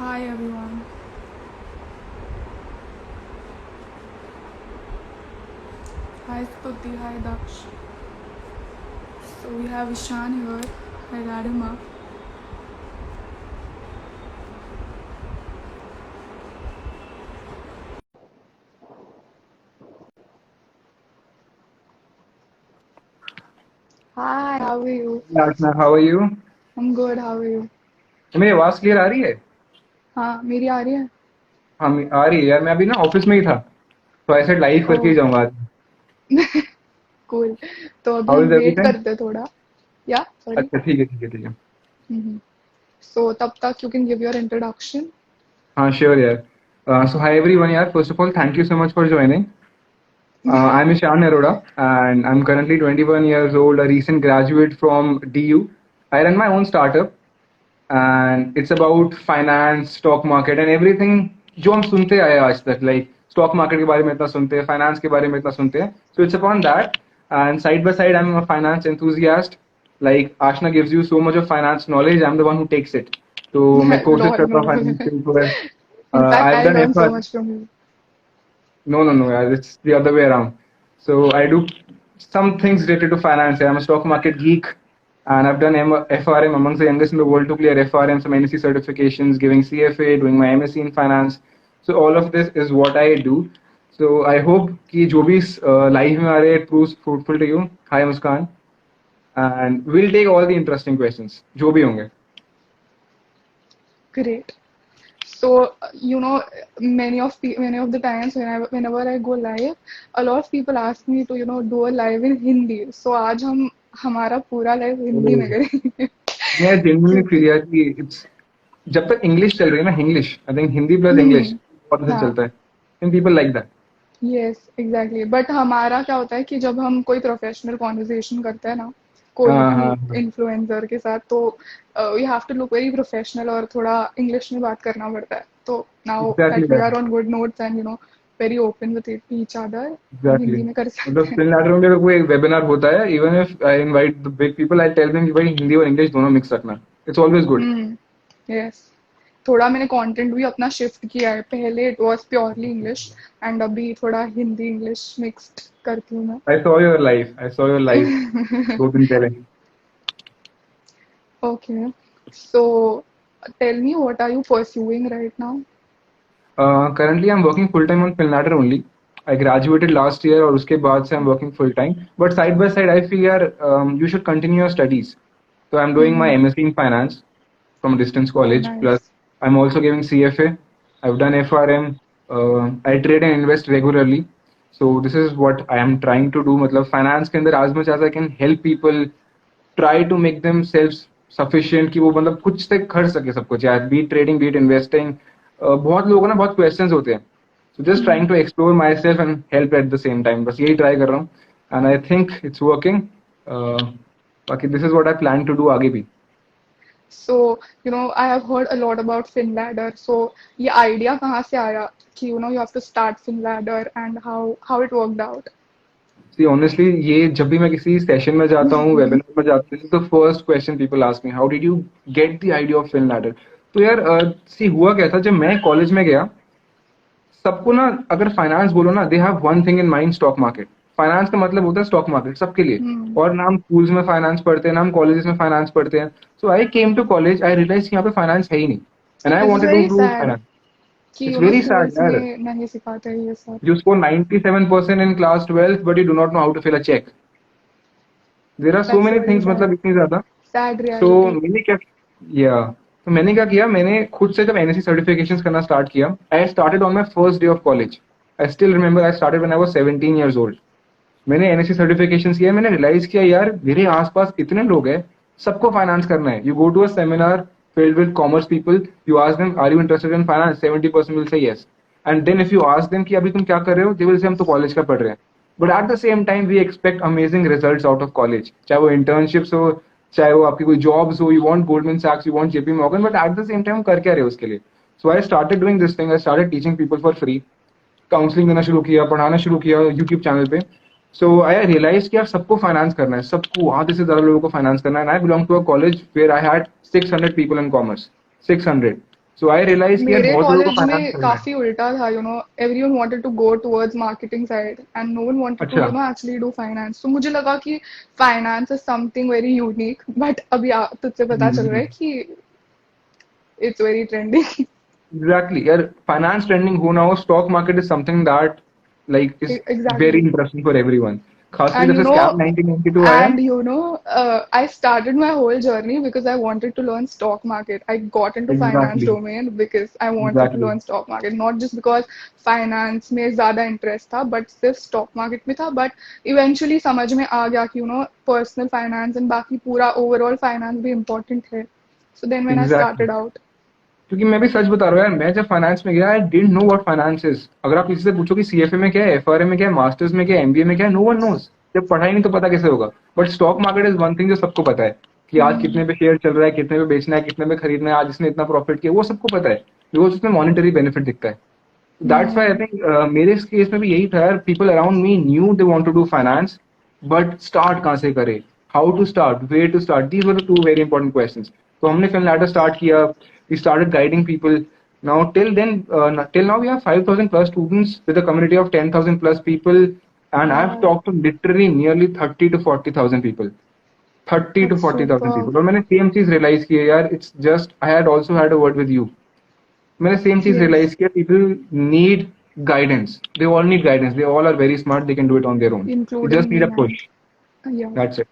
Hi everyone. Hi Stuti. Hi Daksh. So we have Ishan here. I'll add him up. Hi, how are you? Archana, how are you? I'm good. How are you? मेरी आवाज clear आ रही है? हाँ मेरी आ रही है? हाँ आ रही है यार, मैं अभी ना ऑफिस में ही था तो ऐसे लाइव करके ही ओह जाऊंगा आज। कूल. तो अभी हाउ हम इज वेट एवरीथिंग? करते हैं थोड़ा. या सॉरी. अच्छा ठीक है ठीक है ठीक है। सो तब तक you can give your introduction. हाँ श्योर यार। सो हाय एवरीवन यार, first of all thank you so much for joining. I'm Ishan Arora and I'm currently 21 years old, a recent graduate from DU. I run my own startup and it's about finance, stock market and everything जो हम सुनते आए आज तक, like stock market के बारे में इतना सुनते हैं, finance के बारे में इतना सुनते हैं. So it's upon that and side by side I'm a finance enthusiast. Like Ashna gives you so much of finance knowledge, I'm the one who takes it. तो मैं कोशिश लॉल करता हूँ लॉल. finance के ऊपर. In fact I've I done learn FR. So much from you. No, yeah, it's the other way around. So I do some things related to finance. I'm a stock market geek, and I've done FRM amongst the youngest in the world to clear FRM, some NSE certifications, giving CFA, doing my MSc in finance. So all of this is what I do. So I hope कि जो भी live में आ रहे it proves fruitful to you. Hi Muskan, and we'll take all the interesting questions जो भी होंगे. Great. So many of the times whenever I go live, a lot of people ask me to do a live in Hindi. So आज हम हमारा पूरा live Hindi में करेंगे. मैं genuinely feel क्योंकि यार कि it's जब तक इंग्लिश चल रही है ना, English I think Hindi plus English hmm. बहुत अच्छा हाँ. चलता है and people like that. Yes exactly. But हमारा क्या होता है कि जब हम कोई प्रोफेशनल कॉन्वर्सेशन करते हैं ना कोई हाँ भी हाँ हाँ इन्फ्लुएंसर के साथ, तो you have to look very professional और थोड़ा इंग्लिश में बात करना पड़ता है. तो नाउ एग्जैक्टली दैट वी यार, are on good notes and very open with each other, हम एग्जैक्टली. हिंदी में कर मतलब सकते हैं. फिन लैटर में भी अगर कोई वेबिनार होता है, even if I invite the big people, I tell them कि भाई हिंदी और इंग्लिश दोनों मिक्स रखना. It's always good. यस. थोड़ा मैंने कंटेंट भी अपना शिफ्ट किया है. पहले it was purely English and अभी थोड़ा हिंदी इंग्लिश मिक्स्ड करती हूँ आई सॉ योर लाइफ मैं. 2 दिन पहले. Okay. So tell me, what are you pursuing right now? Currently I'm working full time on FinLadder only. I graduated last year और उसके बाद से I'm working full time. But side by side I feel यार you should continue your studies. So I'm doing my Mm-hmm. MSc in finance from a distance Oh, college. Plus nice. I'm also giving CFA. I've done FRM. I trade and invest regularly. So this is what I am trying to do. मतलब finance के अंदर as much as I can help people try to make themselves sufficient कि वो मतलब कुछ तक खर्च सके सब कुछ यार, बीट ट्रेडिंग बीट इन्वेस्टिंग. बहुत लोगों को ना बहुत क्वेश्चंस होते हैं. So just trying to explore myself and help at the same time, बस यही ट्राई कर रहा हूँ and I think it's working. बाकी this is what I plan to do आगे भी. So, I have heard a lot about FinLadder. So, ये idea कहाँ से आया कि you have to start FinLadder and how it worked out? See honestly ये जब भी मैं किसी सेशन में जाता हूँ, वेबिनार में जाता हूँ, तो first question people ask me how did you get the idea of Fin Ladder. तो यार सी हुआ क्या था, जब मैं कॉलेज में गया सबको ना अगर फाइनेंस बोलो ना, they have one thing in mind, stock market. Finance का मतलब होता है स्टॉक मार्केट सबके लिए. Hmm. और ना हम स्कूल्स में फाइनेंस पढ़ते हैं ना हम कॉलेजेस में फाइनेंस पढ़ते हैं. So I came to college, I realize यहाँ पे फाइनेंस है ही नहीं and I It's wanted to very do sad finance. कि इट्स वेरी सैड schools यार. में नहीं सिखाते हैं ये सब. You score 97% in class 12th but you do not know how to fill a check. There are so That's many very things, sad. मतलब इतनी ज्यादा. Sad So reality. मैंने क्या, या तो मैंने क्या किया, मैंने खुद से जब एनएससी सर्टिफिकेशंस करना स्टार्ट किया, I started on my first day of college. I still remember I started when I was 17 years old. मैंने एनएससी सर्टिफिकेशंस किया. मैंने रियलाइज किया यार मेरे आसपास इतने लोग हैं, सबको फाइनेंस करना है. You go to a seminar filled with commerce people, you ask them are you interested in finance, 70% will say yes. And then if you ask them कि अभी तुम क्या कर रहे हो, they will say हम तो कॉलेज का पढ़ रहे हैं. But at the same time we expect amazing results out of college, चाहे वो इंटर्नशिप्स हो, चाहे वो आपकी कोई जॉब्स हो. यू वांट गोल्डमैन सैक्स, you want JP Morgan, but at the same time कर क्या रहे हो उसके लिए. So I started doing this thing. I started teaching people for free. Counselling देना शुरू किया, पढ़ाना शुरू किया यूट्यूब चैनल पे. सो आई रियलाइज कि यार सबको फाइनेंस करना है, सबको आधे से ज्यादा लोगों को फाइनेंस करना है. I belong to a college where I had 600 people in commerce. 600. So I realise कि यार मेरे बहुत लोगों को कॉलेज फाइनेंस में करना है. काफी उल्टा था, everyone wanted to go towards marketing side and no one wanted to अच्छा. actually do finance. So मुझे लगा कि finance is something very unique, but अभी तुझसे पता चल रहा है कि it's very trendy. एग्जैक्टली यार, फाइनेंस ट्रेंडिंग हो ना हो, stock market is something that like is very Exactly. Interesting for everyone. खासकर And जब से स्कैम 1992 आया. I started my whole journey because I wanted to learn stock market. I got into finance exactly. domain because I wanted to exactly. learn stock market, not just because finance में ज़्यादा interest था, but सिर्फ stock market में था. But eventually समझ में आ गया कि personal finance and बाकी पूरा overall finance भी important है. So then when I exactly. started out, क्योंकि मैं भी सच बता रहा हूँ यार, मैं जब फाइनेंस में गया I didn't know what finance is. अगर आप किसी से पूछो कि सीएफए में क्या है, एफआरए में क्या है, मास्टर्स में क्या है, एमबीए में क्या है, नो वन नोज. जब पढ़ा ही नहीं तो पता कैसे होगा. But stock market is one thing जो सबको पता है कि आज कितने पे शेयर चल रहा है, कितने पे बेचना है, कितने पे खरीदना है, आज इसने इतना प्रॉफिट किया, वो सबको पता है बिकॉज उसमें मॉनिटरी बेनिफिट दिखता है. दैट्स व्हाई आई थिंक मेरे इस केस में भी यही था यार. People around me knew they want to do finance, but start कहाँ से करे, how to start, where to start, these were the two very important questions. तो हमने फिनलैडर स्टार्ट किया. We started guiding people. Now till then, till now we have 5,000 plus students with a community of 10,000 plus people, and I've wow, talked to literally nearly 30 to 40,000 people. 30 to that's 40,000 super. people. और मैंने same चीज realise की है यार. It's just I had also had a word with you. मैंने same चीज Yes, realise किया. People need guidance. They all need guidance. They all are very smart. They can do it on their own. They including just need me, a man. push. Yeah. That's it.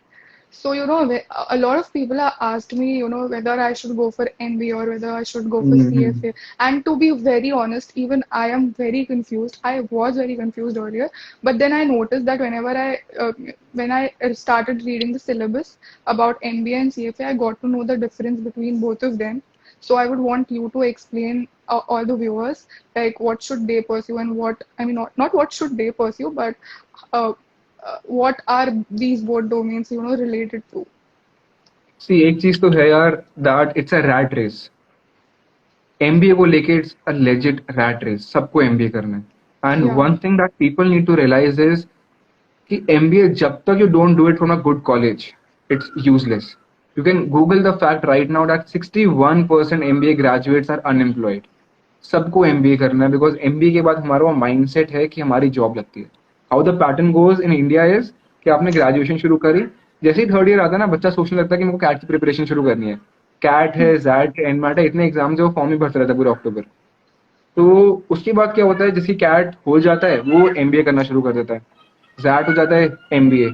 So, a lot of people have asked me, whether I should go for MBA or whether I should go for Mm-hmm. CFA. And to be very honest, even I am very confused. I was very confused earlier, but then I noticed that when I started reading the syllabus about MBA and CFA, I got to know the difference between both of them. So I would want you to explain all the viewers, like what should they pursue and not what should they pursue, but uh, what are these both domains related to. See, एक चीज तो है यार, that it's a rat race. MBA को लेके it's a legit rat race. सबको MBA करना है. And Yeah, one thing that people need to realise is कि एमबीए जब तक you don't do it from a good college, it's useless. You can Google the fact right now that 61% MBA graduates are unemployed. सबको MBA करना है because MBA के बाद हमारा वो माइंडसेट है कि हमारी जॉब लगती है. How the pattern goes in India is कि आपने ग्रेजुएशन शुरू करी, जैसे ही थर्ड ईयर आता है ना, बच्चा सोचने लगता है कि मेरे को कैट की प्रिपरेशन शुरू करनी है. कैट है, जैट है, एनमैट है, इतने एग्जाम्स है, वो फॉर्म ही भरता रहता है पूरे अक्टूबर. तो उसके बाद क्या होता है, जैसे कैट हो जाता है वो एमबीए करना शुरू कर देता है. जैट हो जाता है एमबीए,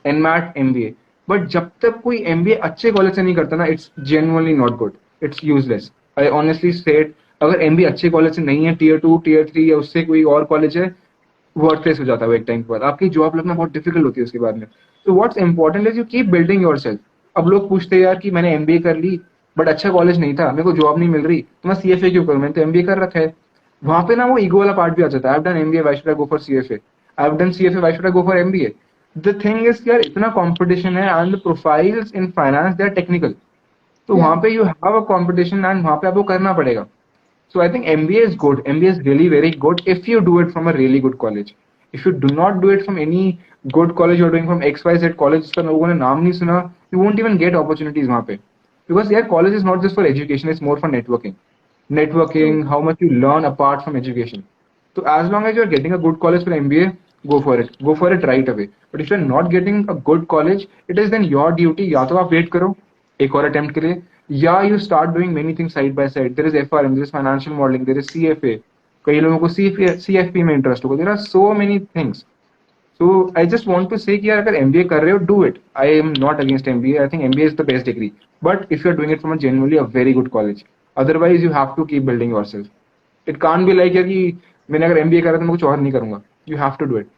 एनमैट एमबीए. बट जब तक कोई एमबीए अच्छे कॉलेज से नहीं करता ना, it's genuinely not good. It's useless. I honestly said, अगर एमबीए अच्छे कॉलेज से नहीं है, टीयर 2 टीयर 3 या उससे कोई और कॉलेज है, वर्थलेस हो जाता है वो एक टाइम के बाद. आपकी जॉब लगना बहुत डिफिकल्ट होती है उसके बाद में. तो what's important is you keep building yourself. अब लोग पूछते हैं यार कि मैंने एमबीए कर ली बट अच्छा कॉलेज नहीं था, मेरे को जॉब नहीं मिल रही, तो मैं सीएफए क्यों करूं, मैंने तो एमबीए कर रखा है. वहां पे ना वो ईगो वाला पार्ट भी आ जाता है. I have done MBA, why should I go for CFA. I have done CFA, why should I go for MBA. The thing is यार, इतना कंपटीशन है and the profiles in finance they are technical. तो yeah, वहां पे you have a competition and वहां पे आपको करना पड़ेगा. So I think MBA is good. MBA is really very good if you do it from a really good college. If you do not do it from any good college, you're doing from XYZ college जिसका लोगों ने नाम नहीं सुना, you won't even get opportunities वहाँ पे. Because yeah, college is not just for education, it's more for networking. Networking, true. how much you learn apart from education. So as long as you're getting a good college for MBA, go for it. Go for it right away. But if you're not getting a good college, it is then your duty. या तो आप wait करो एक और attempt के लिए, या you start doing many things side by side. There is FRM, there is financial modeling, there is CFA. कई लोगों को CFP में इंटरेस्ट होगा. There are so many things. So I just want to say कि यार अगर MBA कर रहे हो, do it. I am not against MBA. I think MBA is the best degree. But if you're doing it from a genuinely a very good college, otherwise you have to keep building yourself. It can't be like यार कि मैंने अगर MBA करा तो मैं कुछ और नहीं करूंगा. You have to do it.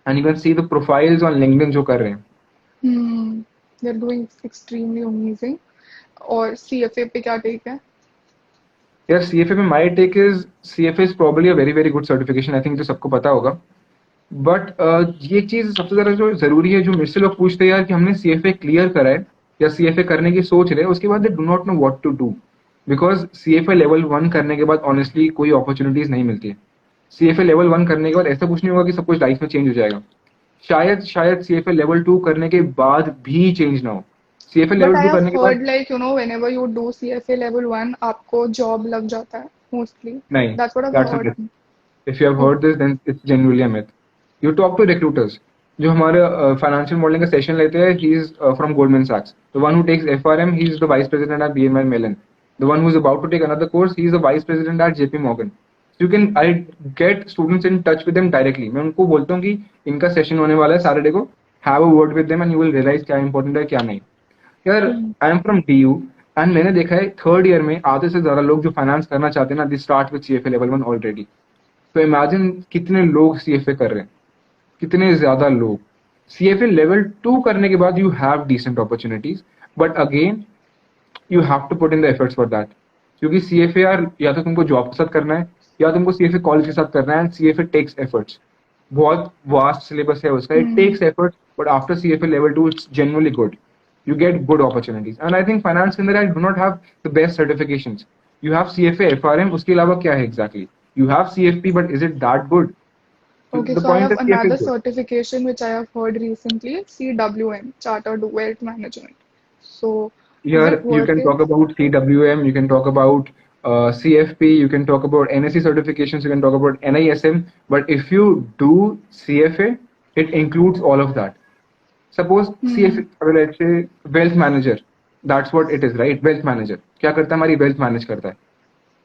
And you can see the profiles on LinkedIn जो कर रहे हैं. They're doing extremely amazing. और CFA पे क्या take है? यार CFA में my take is CFA is probably a very very good certification. I think जो सबको पता होगा. बट ये चीज सबसे ज्यादा जो जरूरी है, जो मेरे से लोग पूछते हैं यार कि हमने सीएफए क्लियर करा है या सीएफए करने की सोच रहे हैं, उसके बाद they do not know what to do. Because CFA level 1 करने के बाद ऑनेस्टली कोई अपॉर्चुनिटीज नहीं मिलती है. सीएफए लेवल 1 करने के बाद ऐसा कुछ नहीं होगा कि सब कुछ लाइफ में चेंज हो जाएगा. शायद सीएफए लेवल 2 करने के बाद भी चेंज ना हो. CFA But level I 2 have करने के बाद heard like, whenever you do CFA level 1, आपको job लग जाता है mostly. नहीं, That's what I've that's a heard. myth. If you have heard Okay. this, then it's genuinely a myth. You talk to recruiters. जो हमारे financial modelling का session लेते हैं, he is from Goldman Sachs. The one who takes FRM, he is the vice president at BNY Mellon. The one who is about to take another course, he is the vice president at JP Morgan. So you can, I get students in touch with them directly. मैं उनको बोलता हूँ कि इनका session होने वाला है Saturday को, have a word with them and you will realize क्या important है क्या नहीं. यार I am from DU and मैंने देखा है थर्ड ईयर में आधे से ज्यादा लोग जो फाइनेंस करना चाहते हैं ना, they start with CFA level 1 already. तो इमेजिन कितने लोग CFA कर रहे हैं, कितने ज्यादा लोग. CFA लेवल 2 करने के बाद you have decent opportunities, but again you have to put in the efforts for that. क्योंकि CFA यार या तो तुमको जॉब के साथ करना है या तुमको CFA कॉलेज के साथ करना है, एंड CFA टेक्स एफर्ट्स. बहुत वास्ट सिलेबस है उसका, it takes efforts, but after CFA level 2 it's genuinely good. You get good opportunities, and I think finance के अंदर I do not have the best certifications. You have CFA FRM, उसके अलावा क्या है exactly? You have CFP, but is it that good? Okay, The so I point have is CFA another is good. certification which I have heard recently, CWM, Chartered Wealth Management. So is Here it you worth can it? talk about CWM, you can talk about CFP, you can talk about NSE certifications, you can talk about NISM, but if you do CFA, it includes all of that. Suppose CFA, let's say wealth manager, that's what it is, right? Wealth manager क्या करता है, हमारी wealth manage करता है.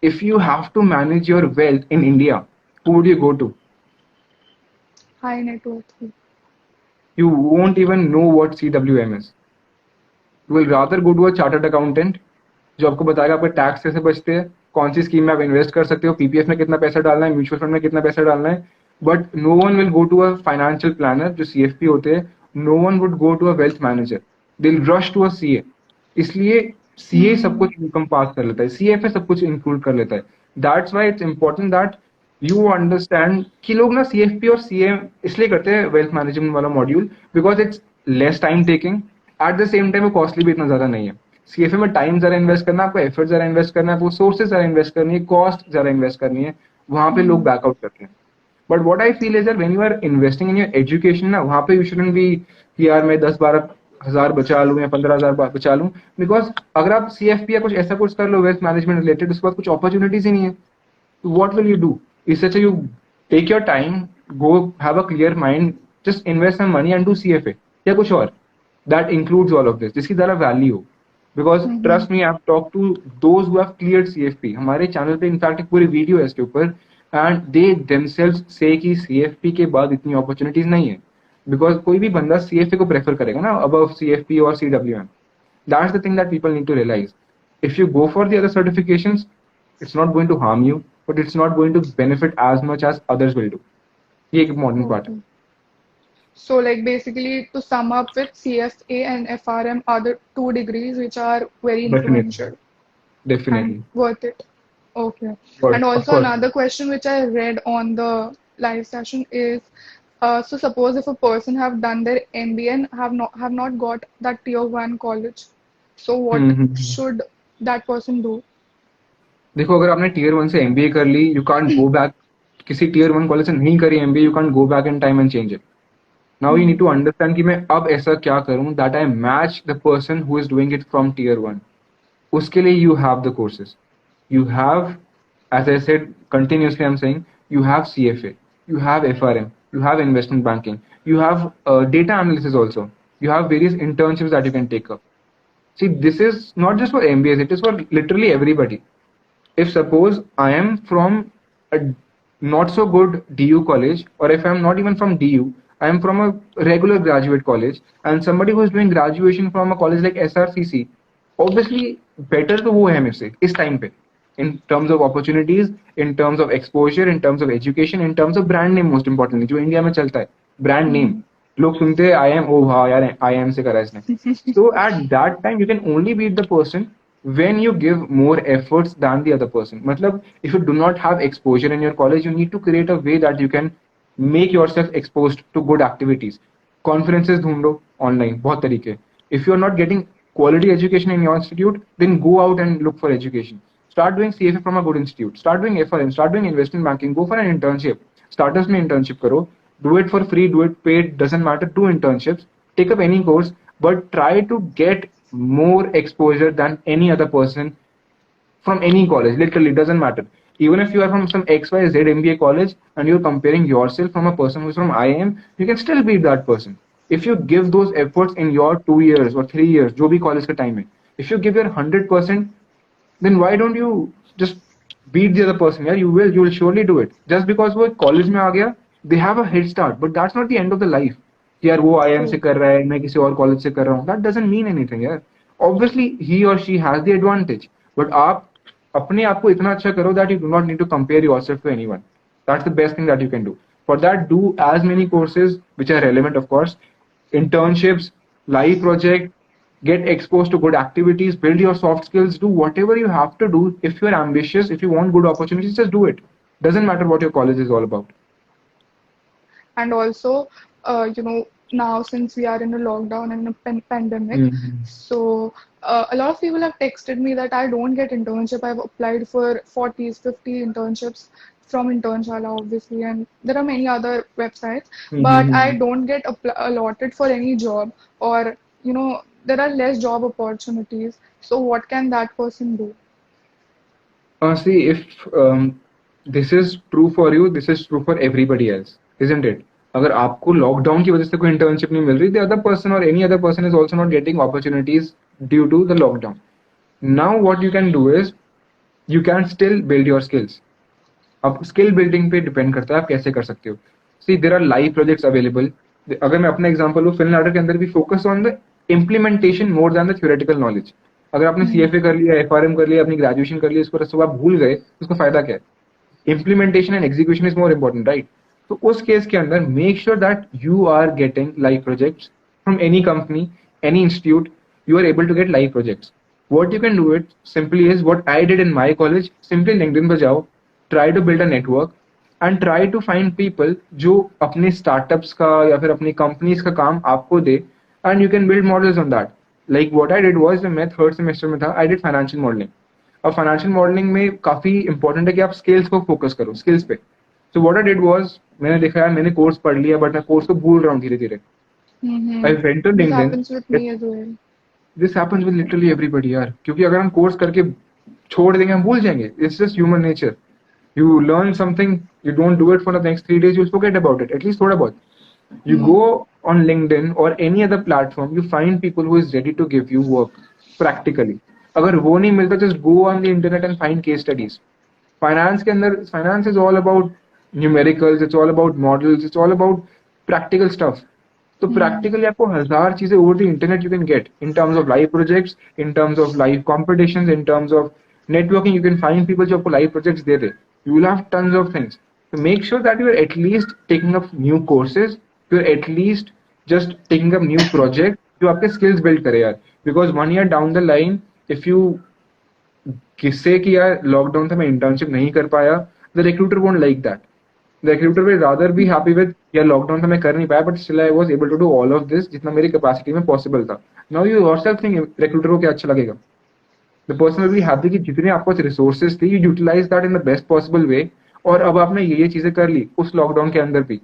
If you have to manage your wealth in India, who would you go to? High net worth. You won't even know what CWM is. You will rather go to a chartered accountant जो आपको बताएगा आपके tax कैसे बचते हैं, कौन सी scheme में आप इन्वेस्ट कर सकते हो, PPF में कितना पैसा डालना है, म्यूचुअल फंड में कितना पैसा डालना है. But no one will go to a financial planner जो CFP होते हैं. No one would go to a wealth manager. They will rush to a CA. इसलिए CA सब कुछ इनकम पास कर लेता है, CFA सब कुछ इंक्लूड कर लेता है. That's why it's important that you understand कि लोग ना CFP और CA इसलिए करते हैं वेल्थ मैनेजमेंट वाला module, because it's less time taking, eight the same time वो कॉस्टली भी इतना ज्यादा नहीं है. CFA में टाइम जरा इन्वेस्ट करना है, आपको एफर्ट जरा इन्वेस्ट करना है, आपको सोर्सेज जरा इन्वेस्ट करनी है, कॉस्ट जरा इन्वेस्ट करनी है, वहां पे लोग बैकआउट करते हैं. But what I feel is that when you are investing in your education ना, वहां पे यू शुडंट बी कि यार मैं 10-12 हजार बचा लूं या 15,000 बचा लूं. बिकॉज अगर आप CFP या कुछ ऐसा कुछ कर लो वेल्थ मैनेजमेंट रिलेटेड, उसके बाद कुछ अपॉर्चुनिटीज ही नहीं है, तो व्हाट विल यू डू? इससे अच्छा you take your time, go have a clear mind, just invest some money and do CFA या कुछ और that includes all of this, जिसकी ज़्यादा वैल्यू हो. Because trust me, I have talk to those who have cleared CFP. हमारे channel पे in fact एक पूरी वीडियो है इसके ऊपर, एंड दे देमसेल्व्स से कि CFP के बाद इतनी अपॉर्चुनिटीज नहीं है. बिकॉज कोई भी बंदा CFA को प्रेफर करेगा ना अबव CFP और CWM. That's the thing that people need to realize. If you go for the other certifications, it's not going to harm you, but it's not going to benefit as much as others will do. ये एक important part है. Okay. So like basically to sum up with, CFA and FRM are the two degrees which are very Definitely, influential and definitely. worth it. Okay. And Of also course. another question which I read on the live session is, so suppose if a person have done their MBA and have not got that tier 1 college, so what hmm. should that person do? देखो अगर आपने Tier 1 से MBA कर ली, you can't go back. किसी Tier 1 college से नहीं करी MBA, you can't go back in time and change it. Now you need to understand कि मैं अब ऐसा क्या करूं that I match the person who is doing it from Tier 1. उसके लिए you have the courses. You have, as I said, continuously I'm saying, you have CFA, you have FRM, you have investment banking, you have data analysis also, you have various internships that you can take up. See, this is not just for MBAs, it is for literally everybody. If suppose I am from a not so good DU college, or if I'm not even from DU, I am from a regular graduate college, and somebody who is doing graduation from a college like SRCC, obviously better तो वो है मेरे से इस time पे, in terms of opportunities, in terms of exposure, in terms of education, in terms of brand name, most importantly जो India में चलता है brand name. लोग सुनते हैं IIM, ओ हाँ यार IIM से करा इसने. So at that time you can only beat the person when you give more efforts than the other person. मतलब if you do not have exposure in your college, you need to create a way that you can make yourself exposed to good activities. Conferences ढूंढो online, बहुत तरीके. If you are not getting quality education in your institute, then go out and look for education. Start doing CFA from a good institute. Start doing FRM. Start doing investment banking. Go for an internship. Starters में internship करो. Do it for free. Do it paid. Doesn't matter. Do internships. Take up any course, but try to get more exposure than any other person from any college. Literally, doesn't matter. Even if you are from some XYZ MBA college and you're comparing yourself from a person who's from IIM, you can still beat that person. If you give those efforts in your 2 years or 3 years, जो भी college का time है, if you give your 100%, then why don't you just beat the other person? Yeah, you will surely do it. Just because वो college में आ गया, they have a head start, but that's not the end of the life. यार वो IIM से True. कर रहा है, मैं किसी और college से कर रहा हूँ. That doesn't mean anything यार. Obviously he or she has the advantage, but आप अपने आप को इतना अच्छा करो that you do not need to compare yourself to anyone. That's the best thing that you can do. For that, do as many courses which are relevant, of course, internships, live project, get exposed to good activities, build your soft skills, do whatever you have to do. If you're ambitious, if you want good opportunities, just do it. Doesn't matter what your college is all about. And also, now since we are in a lockdown and a pandemic, Mhm. so a lot of people have texted me that I don't get internship. I've applied for 40s, 50 internships from Internshala, obviously, and there are many other websites, but I Mhm. don't get allotted for any job, or there are less job opportunities. So what can that person do? See, if this is true for you, this is true for everybody else, isn't it? अगर आपको lockdown की वजह से कोई internship नहीं मिल रही, the other person or any other person is also not getting opportunities due to the lockdown. Now what you can do is you can still build your skills. अब skill building पे depend करता है आप कैसे कर सकते हो. See there are live projects available. अगर मैं अपना एग्जांपल लूँ, फिनलैडर के अंदर भी focus on the implementation more than the theoretical knowledge. अगर आपने Hmm. CFA कर लिया, FRM कर लिया, अपनी ग्रेजुएशन कर लिया, इसको सब आप भूल गए, उसका फायदा क्या है? Implementation and execution is more important, right? तो उस केस के अंदर make sure that you are getting live projects from any company, any institute. You are able to get live projects. What you can do it simply is what I did in my college. Simply LinkedIn पे जाओ, try to build a network and try to find people जो अपने startups का या फिर अपनी companies का काम आपको दे, and you can build models on that. Like what I did was, जब मैं third semester में था, I did financial modeling. अब फाइनेंशियल मॉडलिंग में काफी इंपॉर्टेंट है कि आप स्किल्स को फोकस करो, स्किल्स पे. So what I did was, मैंने देखा यार मैंने कोर्स पढ़ लिया बट मैं कोर्स को भूल रहा हूँ धीरे धीरे. I Mm-hmm. Went to This LinkedIn. happens with me as well. This happens with literally everybody यार, क्योंकि अगर हम कोर्स करके छोड़ देंगे हम भूल जाएंगे. It's just human nature. You learn something, you don't do it for the next 3 days, you'll forget about it, at least thoda bahut. You go Hmm. on LinkedIn or any other platform, you find people who is ready to give you work practically. अगर वो नहीं मिलता, just go on the internet and find case studies. Finance के अंदर, finance is all about numericals, it's all about models, it's all about practical stuff. तो Hmm. Practically आपको हजार चीजें over the internet you can get, in terms of live projects, in terms of live competition, in terms of networking. You can find people जो आपको live projects they they. You will have tons of things. So make sure that you are at least taking up new courses. You are at least just taking up new projects जो आपके skills build करे यार. Because 1 year down the line, if you किससे कि यार lockdown था मैं internship नहीं कर पाया, the recruiter won't like that. The recruiter will rather be happy with यार लॉकडाउन था मैं कर नहीं पाया but still I was able to do all of this जितना मेरी कैपेसिटी में पॉसिबल था. Now you yourself think recruiter को क्या अच्छा लगेगा? The person will be happy कि जितने आपके पास रिसोर्सेज थे you utilise that in the best possible way, और अब आपने ये चीजें कर ली उस लॉकडाउन के अंदर भी.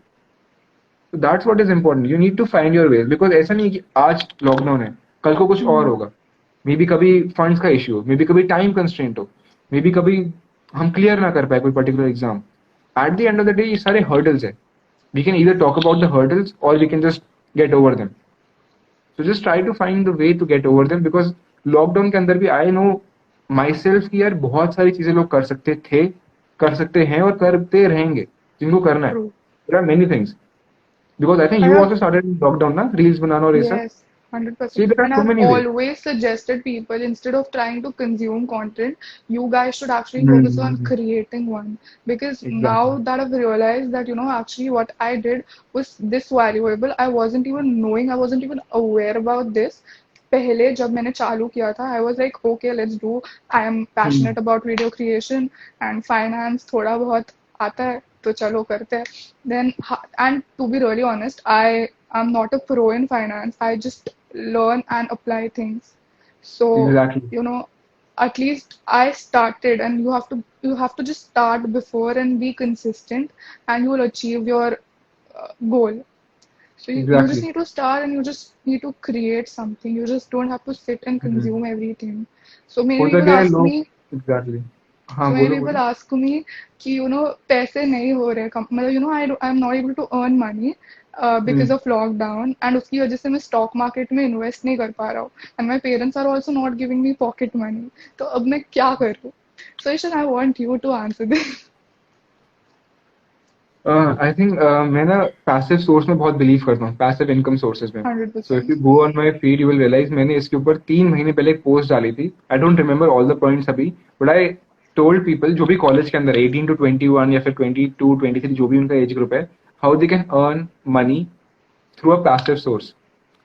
So that's what is important. You need to find your ways, because ऐसा नहीं कि आज लॉकडाउन है कल को कुछ और Hmm. होगा. मे बी कभी फंड्स का इश्यू हो, मे बी कभी टाइम कंस्ट्रेंट हो, मे बी कभी हम क्लियर ना कर पाए कोई particular exam. At the end of the day ये सारे हर्डल्स है. We can either talk about the hurdles और we can just get over them. So just try to find the way to get over them, because lockdown के अंदर भी I know my self की यार बहुत सारी चीजें लोग कर सकते थे, कर सकते हैं और करते रहेंगे जिनको करना है. True. There are many things. Because I think I you have also started in lockdown, na? Reels banana और ये सब. Yes, 100%. See, there are And so I've many ways. always suggested people, instead of trying to consume content, you guys should actually focus on Hmm. creating one. Because now Exactly. that I've realized that, actually what I did was this valuable. I wasn't even knowing, I wasn't even aware about this. पहले जब मैंने चालू किया था, I was like, okay, let's do. I am Hmm. passionate about video creation and finance. थोड़ा बहुत आता है, तो चलो करते हैं. Then, and to be really honest, I'm not a pro in finance. I just learn and apply things. So, Exactly. you know, at least I started, and you have to just start before and be consistent, and you will achieve your goal. So you just Exactly. need to start and you just need to create something. You just don't have to sit and Hmm. consume everything. So many हो people सके ask लोग, me, exactly, हाँ so many बोलो people बोलो. ask me कि पैसे नहीं हो रहे मतलब I'm not able to earn money because hmm. of lockdown and उसकी वजह से मैं stock market में invest नहीं कर पा रहा हूँ and my parents are also not giving me pocket money. तो अब मैं क्या करूँ? So Ishan, I want you to answer this. I think मैं ना पैसिव सोर्स में बहुत बिलीव करता हूँ, पैसिव इनकम सोर्सेज में. So if 100%. You go on my feed you will realise मैंने इसके ऊपर 3 महीने पहले एक पोस्ट डाली थी. I don't remember all the points अभी, बट आई टोल्ड पीपल जो भी कॉलेज के अंदर 18 to 21 या फिर 22 23 जो भी उनका एज ग्रुप है, how they can earn money through a passive source.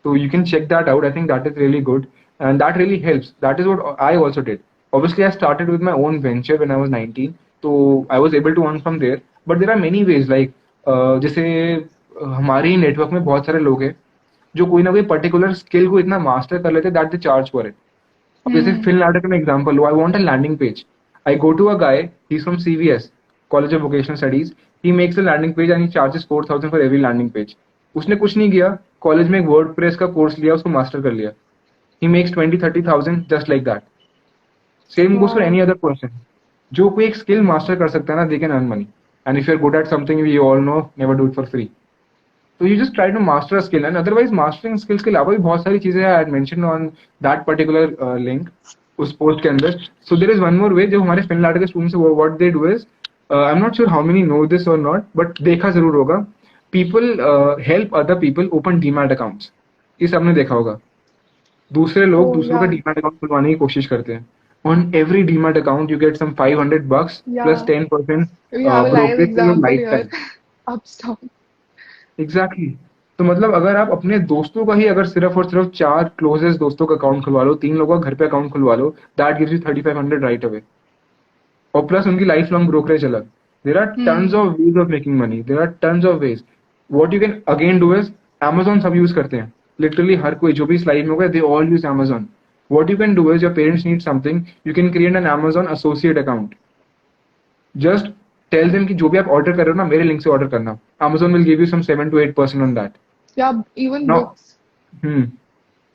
So you can check that out. I think that is really good and that really helps. That is what I also did. Obviously, I started with my own venture when I was 19, so I was able to earn from there. But there are many ways like जैसे हमारे ही network में बहुत सारे लोग हैं जो कोई ना कोई पर्टिकुलर स्किल को इतना मास्टर कर लेते that they charge for it. अब जैसे Hmm. फिनलैंड का मैं एग्जांपल लो, I want a landing page. I go to a guy, he is from CVS, college of vocational studies. He makes a landing page and he charges 4,000 for every landing page. उसने कुछ नहीं किया, college में एक WordPress का course लिया, उसको master कर लिया. He makes 20-30,000 just like that. Same goes for Wow. Any other person. जो कोई एक स्किल मास्टर कर सकता है ना, they can earn money. And if you are good at something we all know never do it for free. तो you just try to master a skill and otherwise mastering skills के अलावा भी बहुत सारी चीजें I had mention on that particular link उस post के अंदर. So there is one more way जो हमारे फिनलैंड के students what they do is, I am not sure how many know this और नॉट, बट देखा जरूर होगा. People help other people open demat accounts. ये सबने देखा होगा. दूसरे लोग Oh दूसरों का yeah. डीमैट अकाउंट खुलवाने की कोशिश करते हैं. On every demat account you get some $500 plus Yeah. 10% We have a live brokerage in your example life here. Time. Upstock. Exactly exactly. तो मतलब अगर आप अपने दोस्तों का ही अगर सिर्फ और सिर्फ 4 क्लोजेस्ट दोस्तों का अकाउंट खुलवा लो, 3 लोगों का घर पे अकाउंट खुलवा लो, that gives you 3,500 right away. और प्लस उनकी लाइफ लॉन्ग ब्रोकरेज अलग. There are tons Hmm. Of ways of making money, there are tons of ways. What you can again do is, Amazon सब use करते हैं. Literally हर कोई जो भी इस लाइफ में होगा they all use Amazon. What you can do is your parents need something, you can create an Amazon associate account. Just tell them कि जो भी आप ऑर्डर कर रहे हो ना मेरे लिंक से ऑर्डर करना. Amazon will give you some 7 to 8% on that. Yeah, even Now, books. hmm,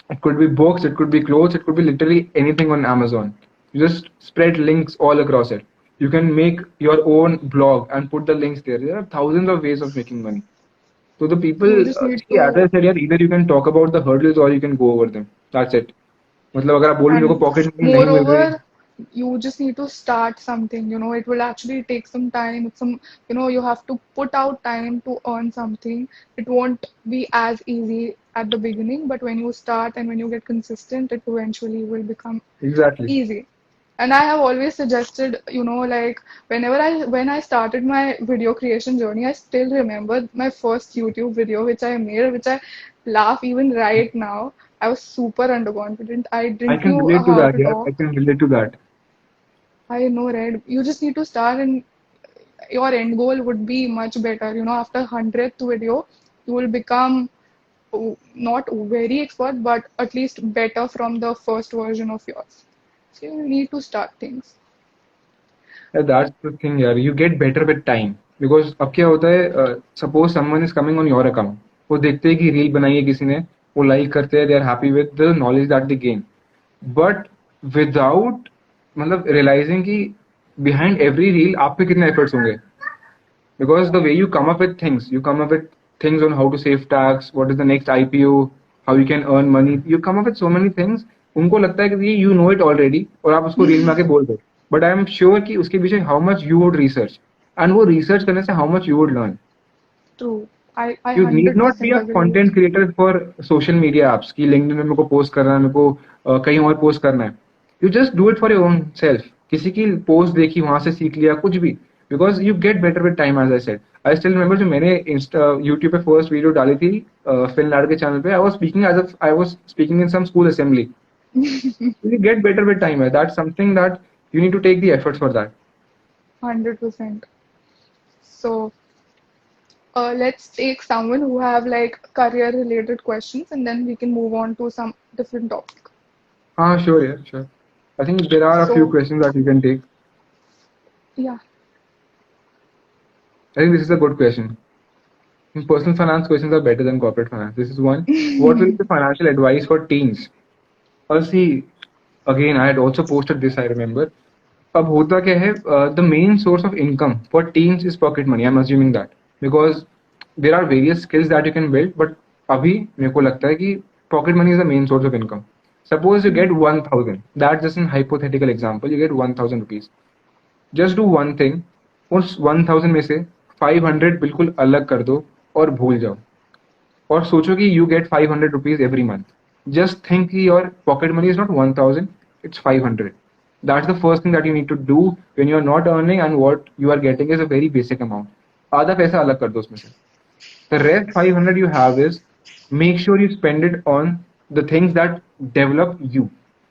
it could be books, it could be clothes, it could be literally anything on Amazon. You just spread links all across it. You can make your own blog and put the links there. There are thousands of ways of making money. So the people, You just need see, as I to, said, यार, either you can talk about the hurdles or you can go over them. That's it. मतलब अगर आप बोल मेरे को and pocket money नहीं मिल रही. moreover, you just need to start something. It will actually take some time. You have to put out time to earn something. It won't be as easy at the beginning, but when you start and when you get consistent, it eventually will become Exactly. easy. And I have always suggested, like when I started my video creation journey, I still remember my first YouTube video which I made, which I laugh even right now. I was super underconfident. I I didn't can know relate to how that. to Yeah, I talk. can relate to that. I know, right? You just need to start, and your end goal would be much better. After 100th video, you will become not very expert, but at least better from the first version of yours. So you need to start things. Yeah, that's the thing, यार. You get better with time because अब क्या होता है, suppose someone is coming on your account, वो देखते हैं कि reel बनाई है किसी ने, वो लाइक करते हैं, they are happy with the knowledge that they gain. But without मतलब realizing कि behind every reel आपके कितने efforts होंगे. Because the way you come up with things, you come up with things on how to save tax, what is the next IPO, how you can earn money. You come up with so many things. उनको लगता है कि you know it already और आप उसको reel में आके बोल दो. But I am sure कि उसके पीछे how much you would research and वो research करने से how much you would learn. True. I You need not be 100% a agree with content creator for social media apps कि LinkedIn में मेरे को पोस्ट करना है, मेरे को कहीं और पोस्ट करना है. You just do it for your own self. किसी की पोस्ट देखी वहां से सीख लिया कुछ भी. Because you get better with time, as I said. I still remember जो मैंने YouTube पे फर्स्ट वीडियो डाली थी फिनलैंड के चैनल पे. I was speaking as if I was speaking in some school assembly. you. You get better with time. That's something that you need to take the efforts for that. 100%. So let's take someone who have like career related questions and then we can move on to some different topic. Ah, sure, yeah, sure. I think there are a few So questions that you can take. yeah, I think this is a good question. Personal finance questions are better than corporate finance. This is one. What will be the financial advice for teens? See, again, I had also posted this, I remember. अब होता क्या है, the main source of income for teens is pocket money. I'm assuming that because there are various skills that you can build, but अभी मेरे को लगता है कि pocket money is the main source of income. Suppose you get 1,000. That's just an hypothetical example. You get 1,000 rupees. Just do one thing. उस 1,000 में से 500 बिल्कुल अलग कर दो और भूल जाओ और सोचो कि you get 500 rupees every month. Just think your pocket money is not 1,000, it's 500. That's the first thing that you need to do when you are not earning and what you are getting is a very basic amount. आधा पैसा अलग कर दो उसमें से. The rest 500 you have is make sure you spend it on the things that develop you.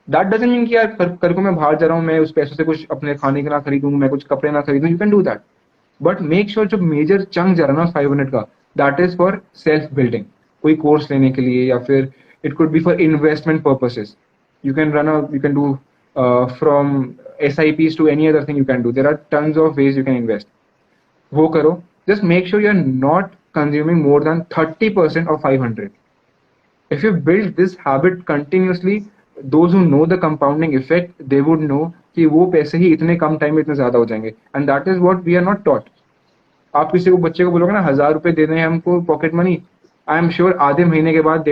That doesn't mean कि यार कल को मैं बाहर जा रहा हूँ मैं उस पैसों से कुछ अपने खाने के ना खरीदूँ मैं कुछ कपड़े ना खरीदूँ. You can do that. But make sure जो मेजर चंक जा रहा है ना 500 का that is for self building. कोई कोर्स लेने के लिए या फिर it could be for investment purposes. You can do from SIPs to any other thing you can do. There are tons of ways you can invest. वो करो. Just make sure you're not consuming more than 30% of 500. If you build this habit continuously, those who know the compounding effect, they would know कि वो पैसे ही इतने कम time में इतने ज्यादा हो जाएंगे. And that is what we are not taught. आप किसी को बच्चे को बोलोगे ना 1,000 रुपए दे दें हमको pocket money, I am sure आधे महीने के बाद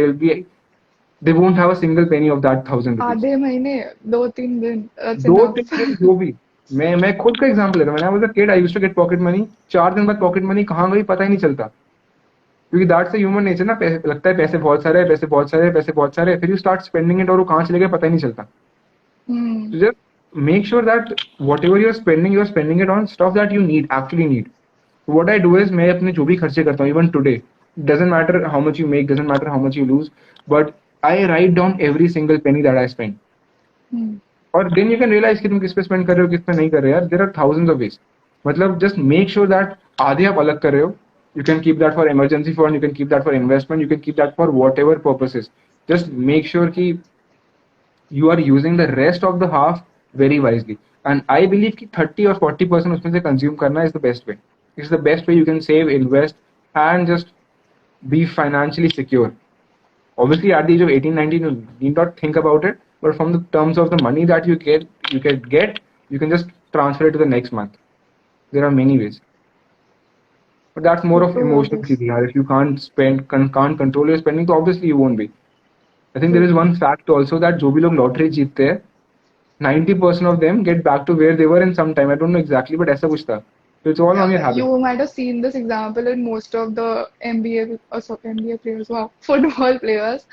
they won't have a single penny of that 1,000 rupees. आधे महीने 2-3 दिन that's दो enough. तीन दिन जो भी. मैं खुद का एग्जांपल ले रहा हूँ. When I was a kid, I used to get pocket money. 4 दिन बाद पॉकेट मनी कहाँ गई पता ही नहीं चलता. क्योंकि दैट्स द ह्यूमन नेचर ना. लगता है पैसे बहुत सारे पैसे बहुत सारे पैसे बहुत सारे, फिर यू स्टार्ट स्पेंडिंग इट और वो कहाँ चले गए पता ही नहीं चलता. So just make sure that whatever you're spending it on stuff that you actually need. What I do is मैं अपने जो भी खर्चे करता हूँ even today, doesn't matter how much you make, doesn't matter how much you lose, but I write down every single penny that I spend. और then you can realize कि तुम किस पे spend कर रहे हो किस पे नहीं कर रहे हो यार. There are thousands of ways. मतलब just make sure that आधे आप अलग कर रहे हो. You can keep that for emergency fund, you can keep that for investment, you can keep that for whatever purposes. Just make sure कि you are using the rest of the half very wisely. And I believe कि 30 or 40% उसमें से consume करना is the best way. It's the best way you can save, invest, and just be financially secure. Obviously, at the age of 18, 19, you need not think about it. But from the terms of the money that you can just transfer it to the next month. There are many ways. But that's more of emotional feeling. If you can't control your spending, so obviously you won't be. I think there is one fact also that जो भी लोग lottery जीतते हैं, 90% of them get back to where they were in some time. I don't know exactly, but ऐसा कुछ था. So it's all on your habit. You might have seen this example in most of the NBA players, wow, football players,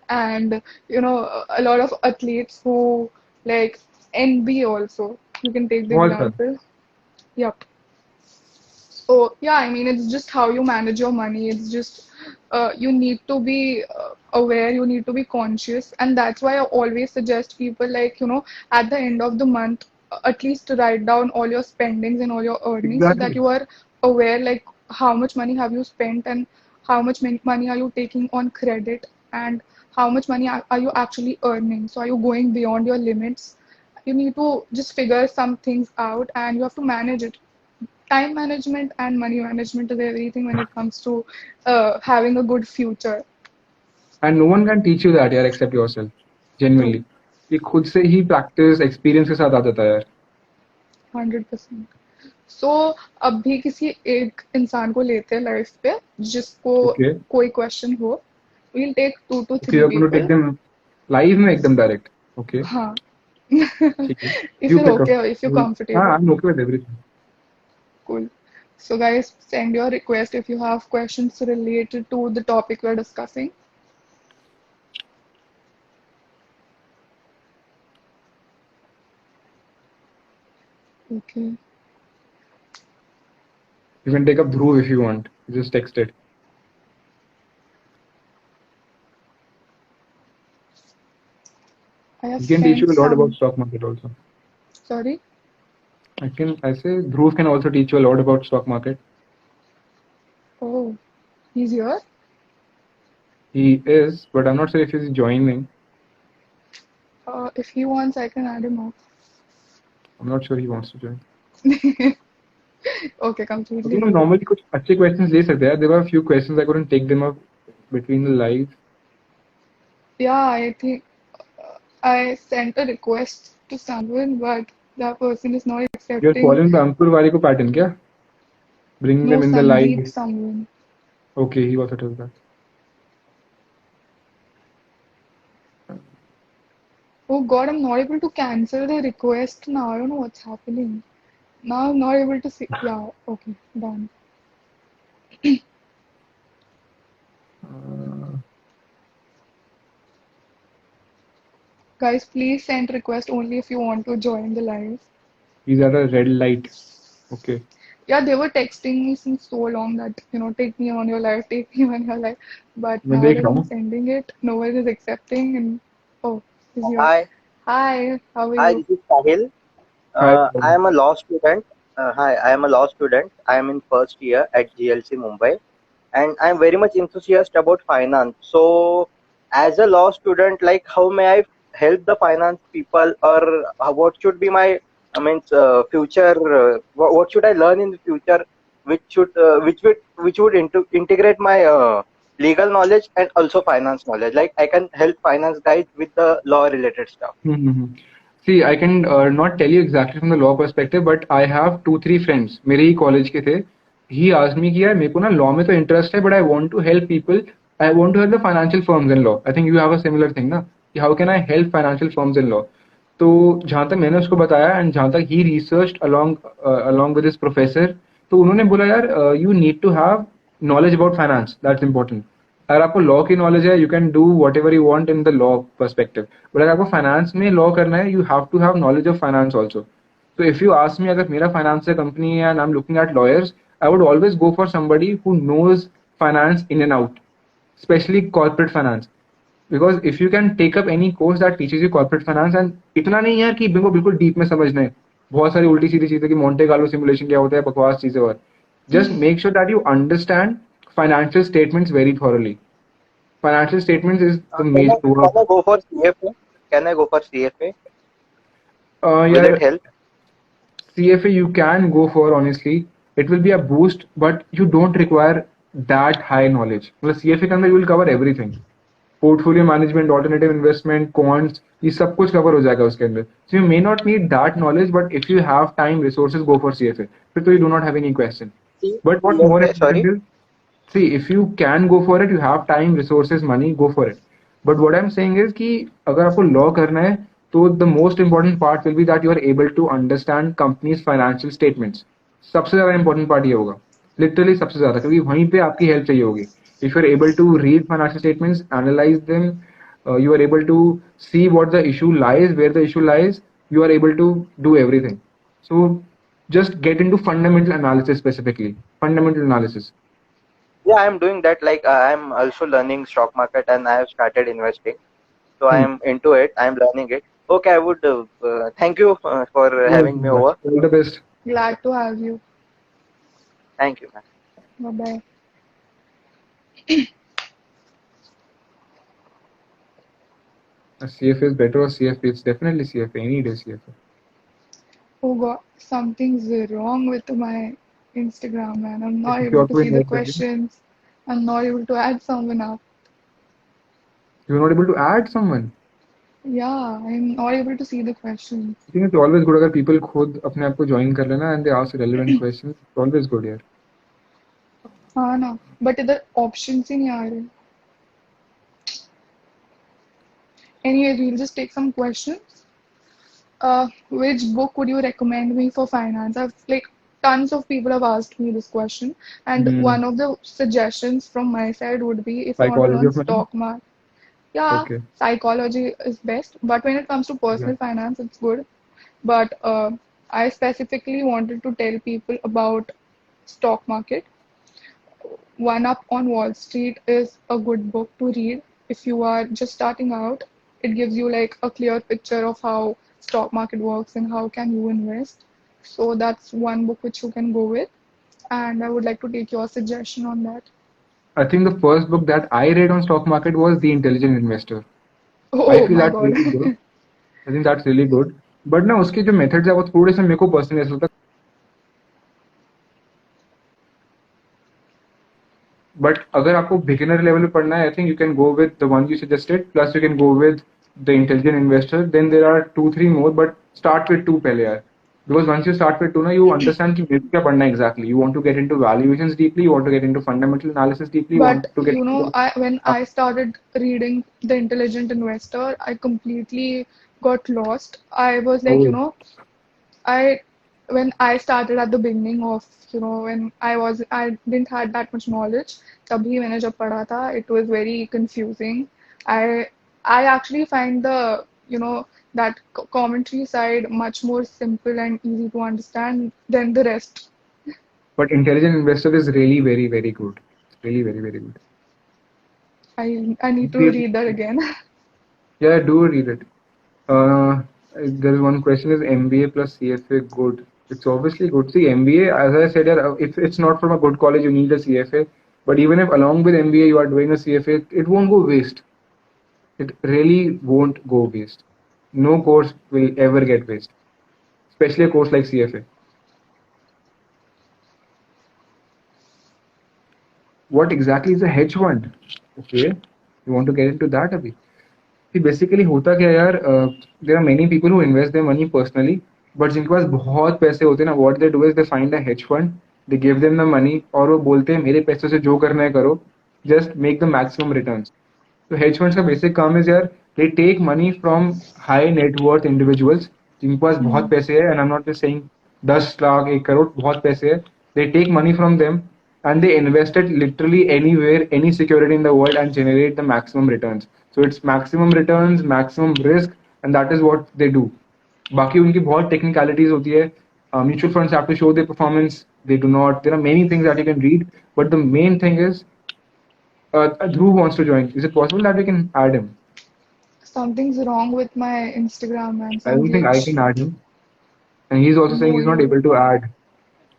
and a lot of athletes who like NBA also. You can take the example. Yep. So yeah, I mean it's just how you manage your money. It's just you need to be aware, you need to be conscious, and that's why I always suggest people like at the end of the month at least write down all your spendings and all your earnings so that you are aware like how much money have you spent and how much money are you taking on credit and how much money are you actually earning. So are you going beyond your limits? You need to just figure some things out and you have to manage it. Time management and money management is everything when it comes to having a good future. And no one can teach you that यार except yourself. Genuinely. ये खुद से ही practice experience के साथ आ जाता है यार. 100%. So अभी किसी एक इंसान को लेते हैं लाइफ पे जिसको कोई क्वेश्चन हो. We'll take 2 to 3 people. You're going to take them live में एकदम direct. Okay. हाँ. If you're okay, if you're comfortable. हाँ, I'm okay with everything. Cool. So guys, send your request if you have questions related to the topic we're discussing. Okay. You can take up Dhruv if you want. Just text it. He can teach you a lot about stock market also. Sorry? I say Dhruv can also teach you a lot about stock market. Oh, he's here? He is, but I'm not sure if he's joining. If he wants, I can add him up. I'm not sure he wants to join. Okay, completely लेकिन हम agree. normally कुछ अच्छे questions ले सकते हैं. There were a few questions I couldn't take them up between the live. Yeah, I think I sent a request to someone, but that person is not You're accepting. following the Ankur Warikoo pattern क्या? Bringing No, them in the Sandeep live. someone. Okay, he also does that. Oh God, I'm not able to cancel the request now. I don't know what's happening. Now I'm not able to see. Yeah, okay, done. Uh, Guys, please send request only if you want to join the live. He's at a red light. Okay. Yeah, they were texting me since so long that, take me on your live, take me on your live. But मैं now देख that रहा I'm हूँ. sending it, no one is accepting. And oh, he's here. Hi, Hi, how are hi. you? This is Sahil. Hi. I am a law student. Hi, I am a law student. I am in first year at GLC Mumbai, and I am very much enthusiastic about finance. So, as a law student, like how may I help the finance people, or what should be my, future? What should I learn in the future, which would integrate my legal knowledge and also finance knowledge. Like I can help finance guys with the law related stuff. Mm-hmm. See, I can not tell you exactly from the law perspective, but I have 2 3 friends. मेरे ही college के थे. He asked me कि यार मेरे को ना law में तो interest है, but I want to help people. I want to help the financial firms in law. I think you have a similar thing ना कि how can I help financial firms in law? तो जहाँ तक मैंने उसको बताया and जहाँ तक he researched along with his professor, तो उन्होंने बोला यार you need to have knowledge about finance. That's important. अगर आपको लॉ की नॉलेज है you can do whatever you want in the law perspective but अगर आपको फाइनेंस में लॉ करना है you have to have knowledge of finance also तो इफ यू आस्क मी अगर मेरा फाइनेंस से कंपनी है and I am looking at lawyers I would always go for somebody who knows finance in and out specially corporate finance because if you can take up any course that teaches you corporate finance and इतना नहीं है कि बिल्कुल बिल्कुल deep में समझना है बहुत सारी उल्टी सीधी चीजें कि मोंटे कार्लो सिमुलेशन क्या होता है बकवास चीजें और just make sure that you understand financial statements very thoroughly. Financial statements is the Can I major tool of can I go for CFA? Can I go for CFA? Will it yeah, help? CFA you can go for honestly. It will be a boost, but you don't require that high knowledge. मतलब CFA के अंदर you will cover everything. Portfolio management, alternative investment, quants, ये सब कुछ cover हो जाएगा उसके अंदर. So you may not need that knowledge, but if you have time, resources, go for CFA. फिर तो you do not have any question. But what's more CFA, important sorry. is, see, if you can go for it, you have time, resources, money, go for it. But what I'm saying is कि अगर आपको law करना है तो the most important part will be that you are able to understand company's financial statements. सबसे ज़्यादा important part ये होगा. Literally सबसे ज़्यादा क्योंकि वहीं पे आपकी help चाहिए होगी. If you're able to read financial statements, analyze them, you are able to see what the issue lies, where the issue lies, you are able to do everything. So just get into fundamental analysis specifically. Fundamental analysis. Yeah, I'm doing that. Like I'm also learning stock market and I have started investing. So I Hmm. am into it. I'm learning it. Okay, I would thank you for having me over. All the best. Glad to have you. Thank you, man. Bye bye. CFA is better or CFA? It's definitely CFA. Any day CFA. Oh God, something's wrong with my Instagram, man. I'm not किसी able और to को see the invite कर दिया. questions. I'm not able to add someone up. You're not able to add someone. Yeah, I'm not able to see the questions. I think it's always good अगर people खुद अपने आप को join कर लेना and they ask relevant questions. It's always good यार. हाँ ना, but इधर options ही नहीं आ रहे. Anyways, we'll just take some questions. Which book would you recommend me for finance? I've like tons of people have asked me this question, and Hmm. one of the suggestions from my side would be if you want to Psychology learn of money. stock market. Yeah, Okay. psychology is best, but when it comes to Yeah. personal finance, it's good. But I specifically wanted to tell people about stock market. One Up on Wall Street is a good book to read if you are just starting out. It gives you like a clear picture of how stock market works and how can you invest. So that's one book which you can go with, and I would like to take your suggestion on that. I think the first book that I read on stock market was The Intelligent Investor. I Oh feel my that's god. really good. I think that's really good. But ना उसके जो methods है वो थोड़े से मेरे को personally ऐसा लगता है But अगर आपको beginner level पे पढ़ना है, I think you can go with the one you suggested. Plus you can go with the intelligent investor. Then there are 2, 3 more, but start with two पहले यार. Because once you start with two, ना you understand कि मेरे को क्या पढ़ना है exactly. You want to get into valuations deeply. You want to get into fundamental analysis deeply. You want But to get you know, into when I started reading The Intelligent Investor, I completely got lost. I was like, oh, I when I started at the beginning of, when I didn't had that much knowledge. तभी मैंने जब पढ़ा था, it was very confusing. I I actually find the, that commentary side much more simple and easy to understand than the rest. but intelligent investor is really very very good. Really very very good. I need to read that again. Yeah, do read it. Uh, there is one question: is MBA plus CFA good? It's obviously good. See, MBA, as I said, if it's not from a good college, you need a CFA. But even if along with MBA you are doing a CFA, it won't go waste. It really won't go waste. No course will ever get waste, especially a course like CFA. What exactly is a hedge fund? Okay, you want to get into that, Abhi? See, basically होता क्या है यार, there are many people who invest their money personally, but जिनके पास बहुत पैसे होते हैं ना, what they do is they find a hedge fund, they give them the money और वो बोलते हैं मेरे पैसों से जो करना है करो, just make the maximum returns. तो hedge funds का basic काम है यार, they take money from high net worth individuals जिनके पास बहुत पैसे है, and I'm not just saying 10 lakh 1 crore, बहुत पैसे है, they take money from them and they invest it literally anywhere, any security in the world and generate the maximum returns. So it's maximum returns, maximum risk, and that is what they do. बाकी उनकी बहुत technicalities होती है. Mutual funds have to show their performance. They do not. There are many things that you can read, but the main thing is Dhruv wants to join. Is it possible that we can add him? Something's wrong with my Instagram, man. I Some don't think I glitch. can add him. And he's also saying No, he's not able to add.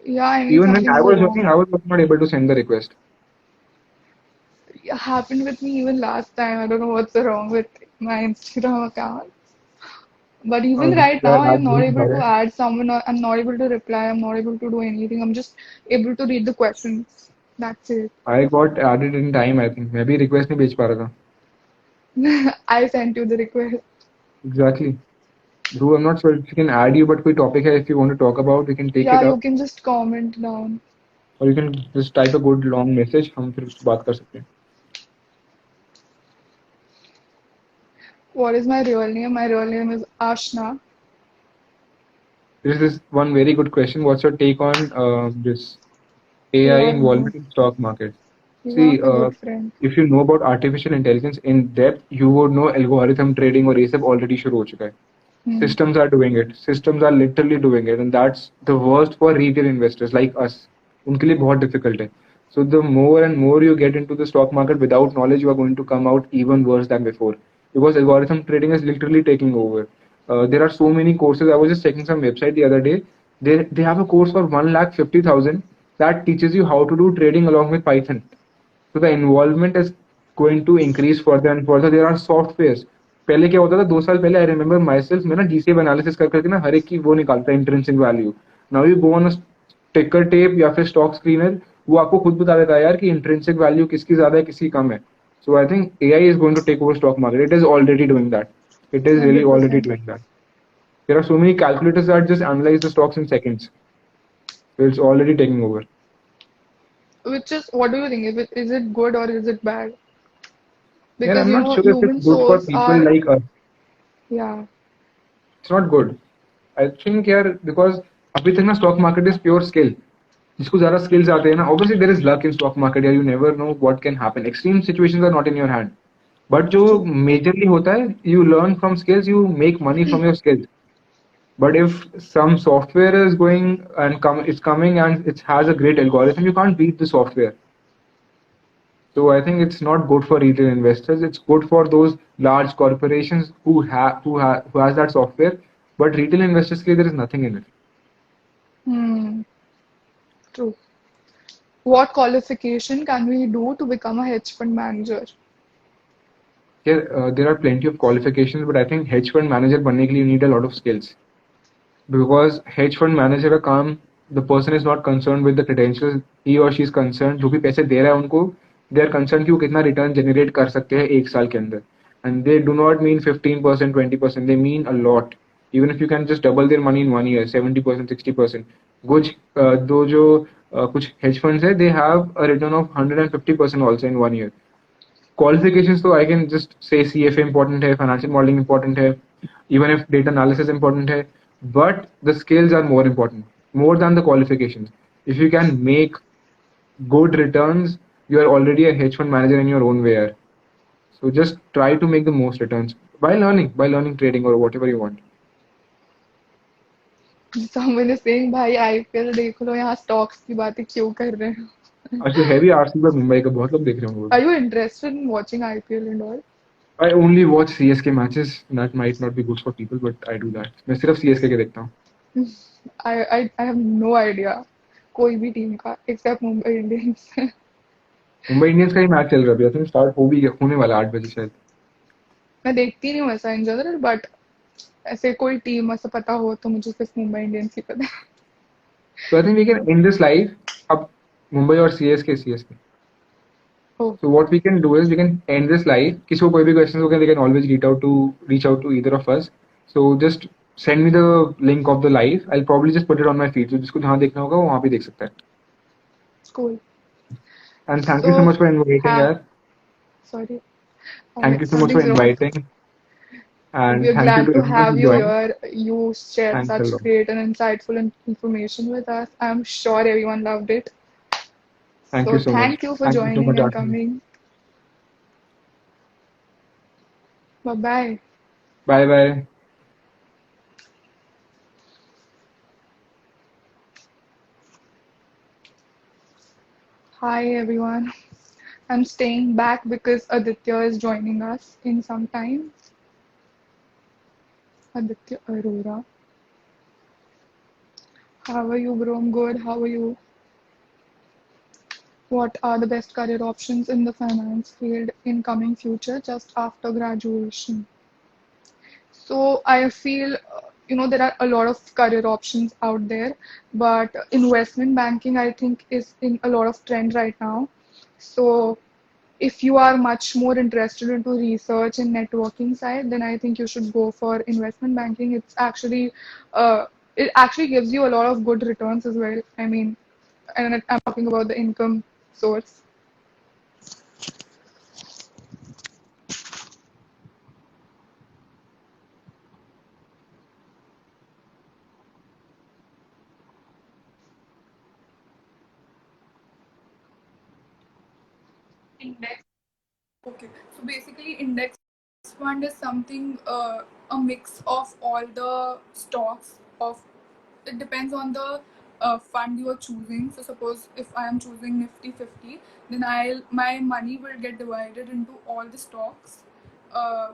yeah, I mean Even when I something's was joining, wrong. I was also not able to send the request. It happened with me even last time. I don't know what's wrong with my Instagram account. But even right now, I यार am आज not बहुत able सारे to add someone. I'm not able to reply. I'm not able to do anything. I'm just able to read the questions. That's it. I got added in time, I think. मैं भी request नहीं भेज पा रहा था. I sent you the request. Exactly. Dhruv, I'm not sure if we can add you, but कोई topic है if you want to talk about, we can take Yeah, it you up. can just comment down. Or you can just type a good long message. हम फिर उससे बात कर सकते हैं. What is my real name? My real name is Ashna. There is this one very good question. What's your take on this AI AI, bro. involvement in stock market? You are See, my good friend. if you know about artificial intelligence in depth, you would know algorithm trading और ये सब already शुरू हो चुका है. Hmm. Systems are doing it. Systems are literally doing it, and that's the worst for retail investors like us. उनके लिए बहुत difficult है. So the more and more you get into the stock market without knowledge, you are going to come out even worse than before because algorithm trading is literally taking over. There are so many courses. I was just checking some website the other day. They have a course for 1,50,000 that teaches you how to do trading along with Python. So the involvement is going to increase further and further. There are softwares. पहले क्या होता था 2 साल पहले I remember my self मैं ना DCF analysis कर करके ना हर एक की वो निकालता है intrinsic value. Now you go on टिकर टेप या फिर स्टॉक स्क्रीनर, वो आपको खुद बता देता है यार कि इंट्रिंसिक वैल्यू किसकी ज्यादा है किसकी कम है. So I think AI is going to take over stock market. It is already doing that. It is really already 100%. doing that. There are so many calculators that just analyze the stocks in seconds. So it's already taking over. Which is, what do you think? Is it good or is it bad? Yeah, Because I'm not sure if it's human good for souls people are, like us. yeah. It's not good. I think यार because अभी तक ना stock market is pure skill. जिसको ज़्यादा skills आते हैं ना, obviously there is luck in stock market. Yeah, you never know what can happen. Extreme situations are not in your hand. But जो True. majorly होता है, you learn from skills, you make money from your skills. But if some software is going and is coming and it has a great algorithm, you can't beat the software. So I think it's not good for retail investors. It's good for those large corporations who has that software. But retail investors, there is nothing in it. Hmm. True. What qualification can we do to become a hedge fund manager? Yeah, there are plenty of qualifications, but I think hedge fund manager बनने के लिए you need a lot of skills. Because hedge fund manager का काम the person is not concerned with the credentials, he or she is concerned, जो भी पैसे दे रहा है उनको, they are concerned कि वो कितना return generate कर सकते हैं एक साल के अंदर. And they do not mean 15%, 20%, they mean a lot. Even if you can just double their money in 1 year, 70%, 60%. कुछ दो जो कुछ hedge funds है, they have a return of 150% also in 1 year. Qualifications, तो I can just say CFA important है, financial modeling important है, even if data analysis important है, but the skills are more important, more than the qualifications. If you can make good returns, you are already a hedge fund manager in your own way. So just try to make the most returns by learning trading or whatever you want. Someone is saying भाई IPL देख लो, यहाँ stocks की बातें क्यों कर रहे हो? आजकल हैवी आरसीबी और मुंबई का बहुत लोग देख रहे होंगे. Are you interested in watching IPL and all? I only watch CSK matches. That might not be good for people, but I do that. मैं सिर्फ CSK के देखता हूँ. I have no idea कोई भी टीम का except Mumbai Indians. Mumbai Indians का ही match चल रहा है अभी. I think स्टार्ट हो भी गया, होने वाला 8 बजे शायद. मैं देखती नहीं हूँ ऐसा इन जनरल, बट ऐसे कोई टीम ऐसा पता हो तो मुझे सिर्फ मुंबई इंडियंस ही पता है. So I think we can end this live. अब मुंबई और CSK. Oh, So what we can do is we can end this live. किसी को कोई भी questions हो गए, they can always reach out to either of us. So just send me the link of the live. I'll probably just put it on my feed. So जिसको जहाँ देखना होगा वो वहाँ पे देख सकता है. cool. And thank you so So, much for inviting have यार. sorry, Thank you so much for something's wrong. inviting. And We're thank you glad to to everyone have who you joined. here. You shared Thanks a such lot. great and insightful information with us. I'm sure everyone loved it. Thank you So so much. thank you for Thank you so joining much, and Ashley. coming. Bye bye. Bye bye. Hi everyone. I'm staying back because Aditya is joining us in some time. Aditya Arora. How are you, bro? I'm good. How are you? What are the best career options in the finance field in coming future just after graduation? So I feel, there are a lot of career options out there, but investment banking I think is in a lot of trend right now. So if you are much more interested into research and networking side, then I think you should go for investment banking. It actually gives you a lot of good returns as well. I mean, and I'm talking about the income source. Index. Okay, so basically, index fund is something a mix of all the stocks of. It depends on the fund you are choosing. So suppose if I am choosing Nifty 50, then my money will get divided into all the stocks uh,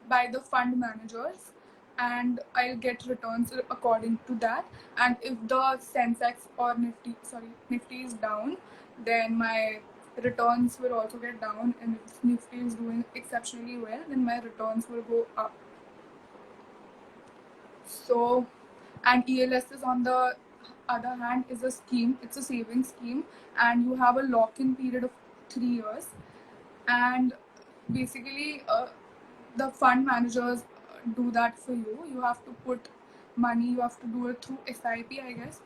by the fund managers, and I'll get returns according to that. And if the Sensex or Nifty is down, then my returns will also get down. And if Nifty is doing exceptionally well, then my returns will go up. So, and ELS is on the other hand is a scheme. It's a savings scheme, and you have a lock-in period of 3 years. And basically, the fund managers do that for you. You have to put money. You have to do it through SIP, I guess,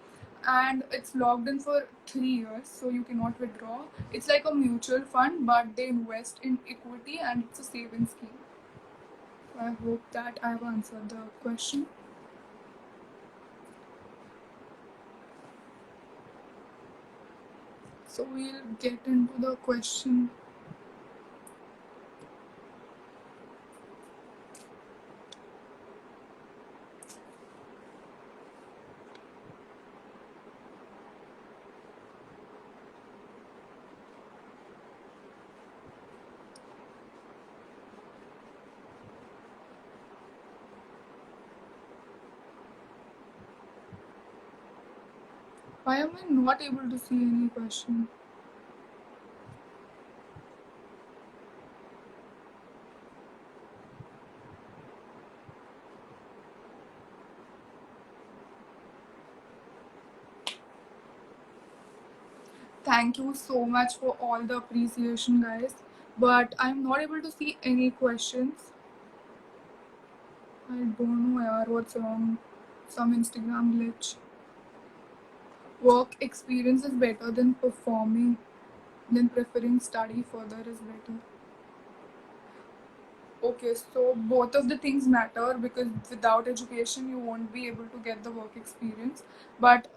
and it's locked in for 3 years, so you cannot withdraw. It's like a mutual fund, but they invest in equity, and it's a savings scheme. So I hope that I have answered the question. So we'll get into the question. Why am I not able to see any question? Thank you so much for all the appreciation, guys. But I'm not able to see any questions. I don't know, yaar, what's wrong. Some Instagram glitch. Work experience is better than performing, then preferring study further is better. Okay, so both of the things matter because without education you won't be able to get the work experience. But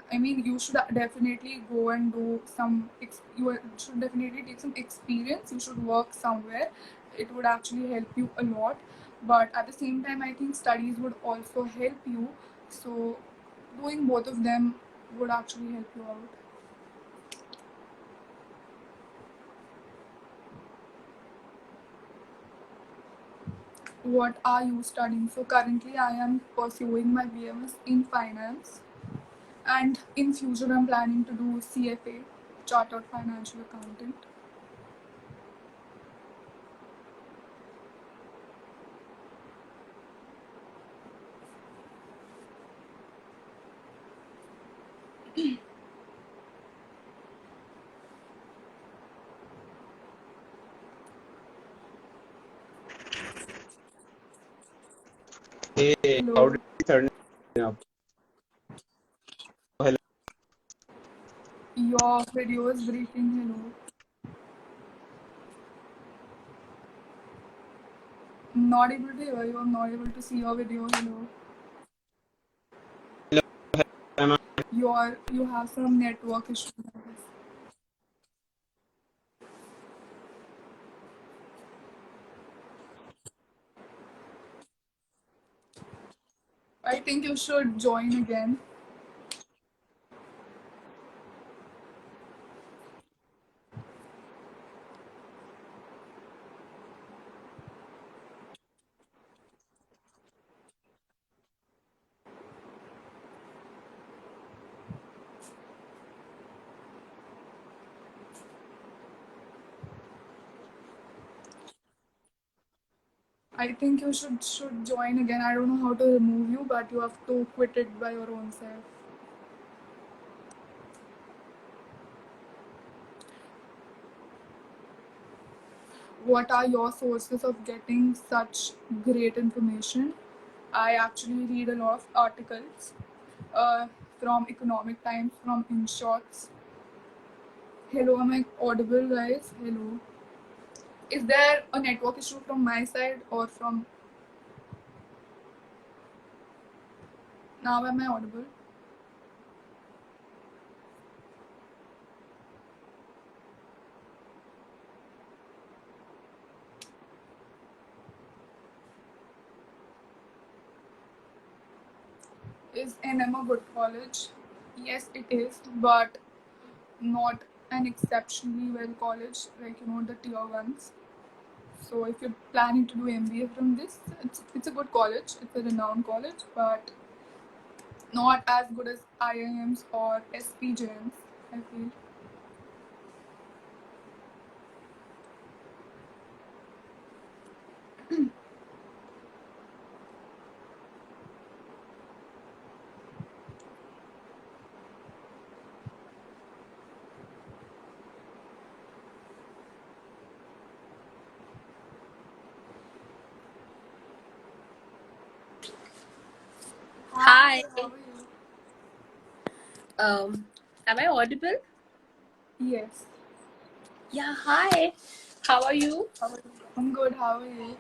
I mean, you should definitely go and do some. You should definitely take some experience. You should work somewhere. It would actually help you a lot. But at the same time, I think studies would also help you. So doing both of them would actually help you out. What are you studying? So currently I am pursuing my BMS in finance, and in future I'm planning to do CFA, Chartered Financial Accountant. Hey, how Hello. did you turn up? Hello. Your video is breaking. Hello. I'm not able to hear you. I'm not able to see your video. Hello. Hello. Am I- You have some network issues, I guess. I think you should join again. I think you should join again. I don't know how to remove you, but you have to quit it by your own self. What are your sources of getting such great information? I actually read a lot of articles from Economic Times, from InShots. Hello, am I audible, guys? Hello. Is there a network issue from my side or from now? Am I audible? Is NM a good college? Yes, it is, but not an exceptionally well college like the tier ones. So if you're planning to do MBA from this, it's a good college. It's a renowned college, but not as good as IIMs or SPJMs, I feel. Hi. How are you? Am I audible? Yes. Yeah, hi. How are you? How are you? I'm good. How are you?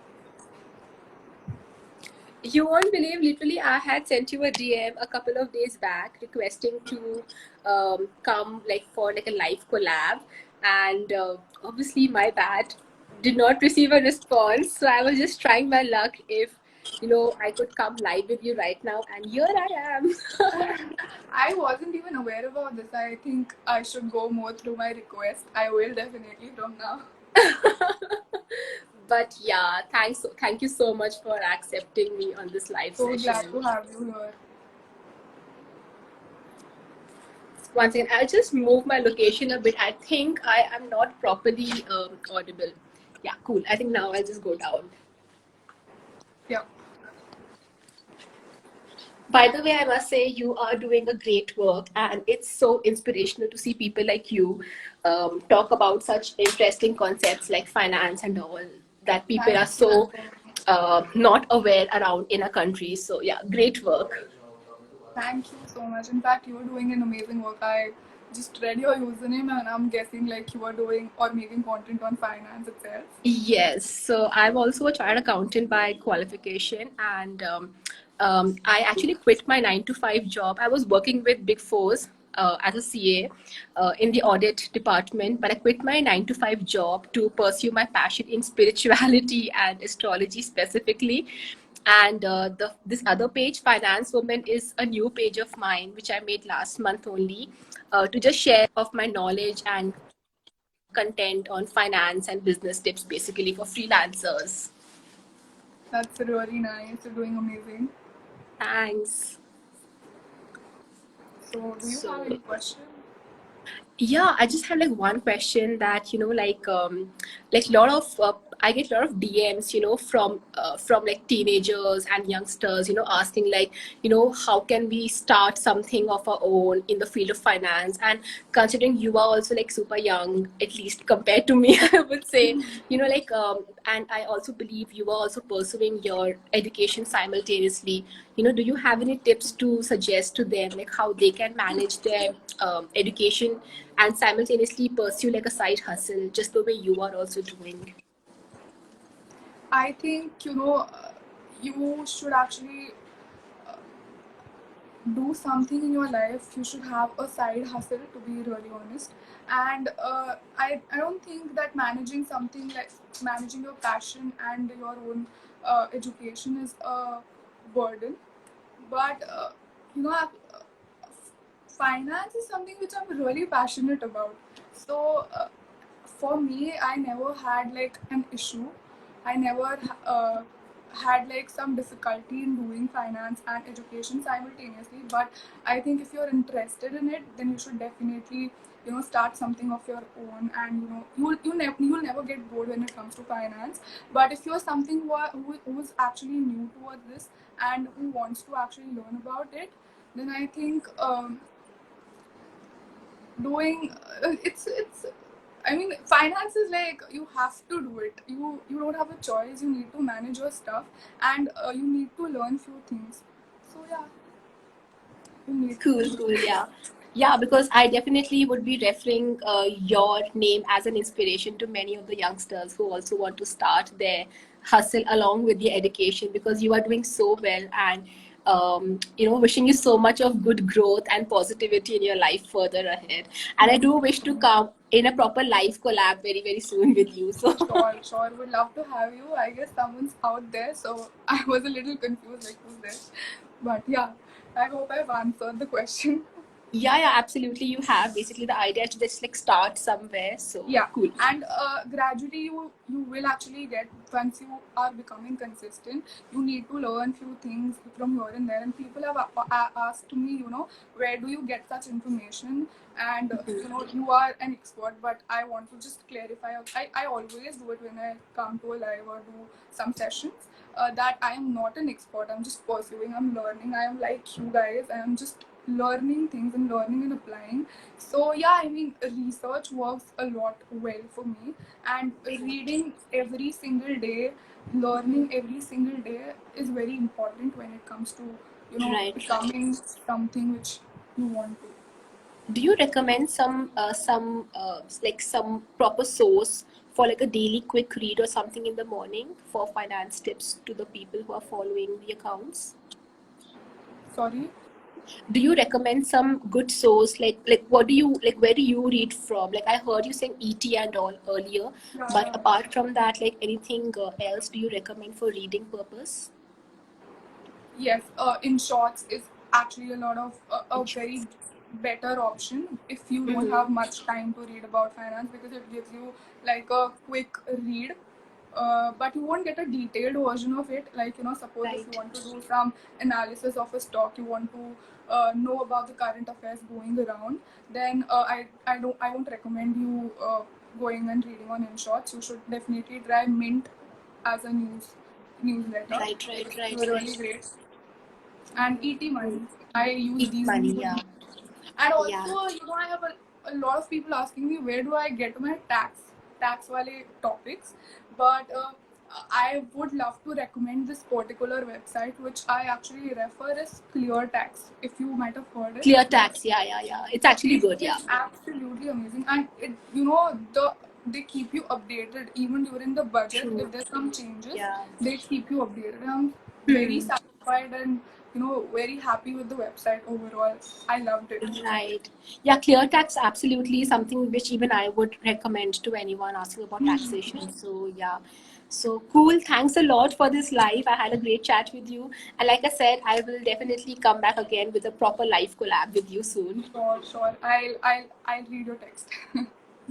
You won't believe, literally, I had sent you a DM a couple of days back requesting to come for a live collab, and obviously my bad. Did not receive a response, so I was just trying my luck if I could come live with you right now, and here I am. I wasn't even aware about this. I think I should go more through my request. I will definitely from now. But yeah, thank you so much for accepting me on this live So glad session. to have you here. One second, I'll just move my location a bit. I think I am not properly audible. Yeah, cool. I think now I'll just go down. Yeah. By the way, I must say you are doing a great work, and it's so inspirational to see people like you talk about such interesting concepts like finance and all that people are Thank you so so much. not aware around in a country. So, yeah, great work. Thank you so much. In fact, you are doing an amazing work. I just read your username and I'm guessing like you are doing or making content on finance itself. Yes, so I'm also a chartered accountant by qualification, and I actually quit my 9 to 5 job. I was working with Big Fours as a CA in the audit department, but I quit my 9 to 5 job to pursue my passion in spirituality and astrology specifically. And this other page, Finance Woman, is a new page of mine which I made last month only to just share of my knowledge and content on finance and business tips basically for freelancers. That's really nice. You're doing amazing. Thanks. So, do you have So any questions? yeah, I just have like one question that like a lot of I get a lot of DMs from like teenagers and youngsters asking like how can we start something of our own in the field of finance, and considering you are also like super young, at least compared to me, I would say, and I also believe you are also pursuing your education simultaneously. Do you have any tips to suggest to them, like how they can manage their education and simultaneously pursue like a side hustle, just the way you are also doing? I think, you should actually do something in your life. You should have a side hustle, to be really honest. And I don't think that managing something like managing your passion and your own education is a burden. But finance is something which I'm really passionate about. So for me, I never had like an issue. I never had like some difficulty in doing finance and education simultaneously. But I think if you're interested in it, then you should definitely start something of your own, and you'll never get bored when it comes to finance. But if you're something who's actually new towards this and who wants to actually learn about it, then I think doing it's I mean, finance is like you have to do it. You don't have a choice. You need to manage your stuff, and you need to learn few things. So yeah, you need to. Cool, yeah. Yeah, because I definitely would be referring your name as an inspiration to many of the youngsters who also want to start their hustle along with their education, because you are doing so well, and wishing you so much of good growth and positivity in your life further ahead. And I do wish to come in a proper live collab very, very soon with you. So Sure. Would love to have you. I guess someone's out there, so I was a little confused, like who's there. But yeah, I hope I've answered the question. yeah, absolutely. You have basically the idea to just like start somewhere. So Yeah, cool. and gradually you will actually get, once you are becoming consistent, you need to learn few things from here and there. And people have asked me, where do you get such information? And you are an expert, but I want to just clarify. I always do it when I come to a live or do some sessions, that I am not an expert. I'm just pursuing, I'm learning. I am like you guys, I am just learning things and learning and applying. So yeah, I mean, research works a lot well for me, and reading every single day, learning every single day is very important when it comes to Right. becoming something which you want to. Do you recommend some proper source for like a daily quick read or something in the morning for finance tips to the people who are following the accounts? Sorry. Do you recommend some good source, like what do you like, where do you read from? Like I heard you saying ET and all earlier, but apart from that, like anything else do you recommend for reading purpose? Yes, in shorts is actually a lot of a very better option if you don't have much time to read about finance, because it gives you like a quick read, but you won't get a detailed version of it. Like suppose if you want to do some analysis of a stock, you want to know about the current affairs going around, then I won't recommend you going and reading on InShots. You should definitely try Mint as a newsletter. Right. It's really great. and ET Money. I use Eat these money, two. yeah. And Yeah. also, I have a lot of people asking me where do I get my tax wale topics, but I would love to recommend this particular website which I actually refer as ClearTax. If you might have heard it, Clear tax, yeah. It's actually it good, yeah. is absolutely amazing, and it they keep you updated even during the budget. True. If there's some changes, Yeah. they keep you updated. And I'm very Hmm. satisfied and very happy with the website overall. I loved it. Right. Yeah, clear tax absolutely something which even I would recommend to anyone asking about taxation. So yeah. So cool. Thanks a lot for this live. I had a great chat with you. And like I said, I will definitely come back again with a proper live collab with you soon. Sure. I'll read your text.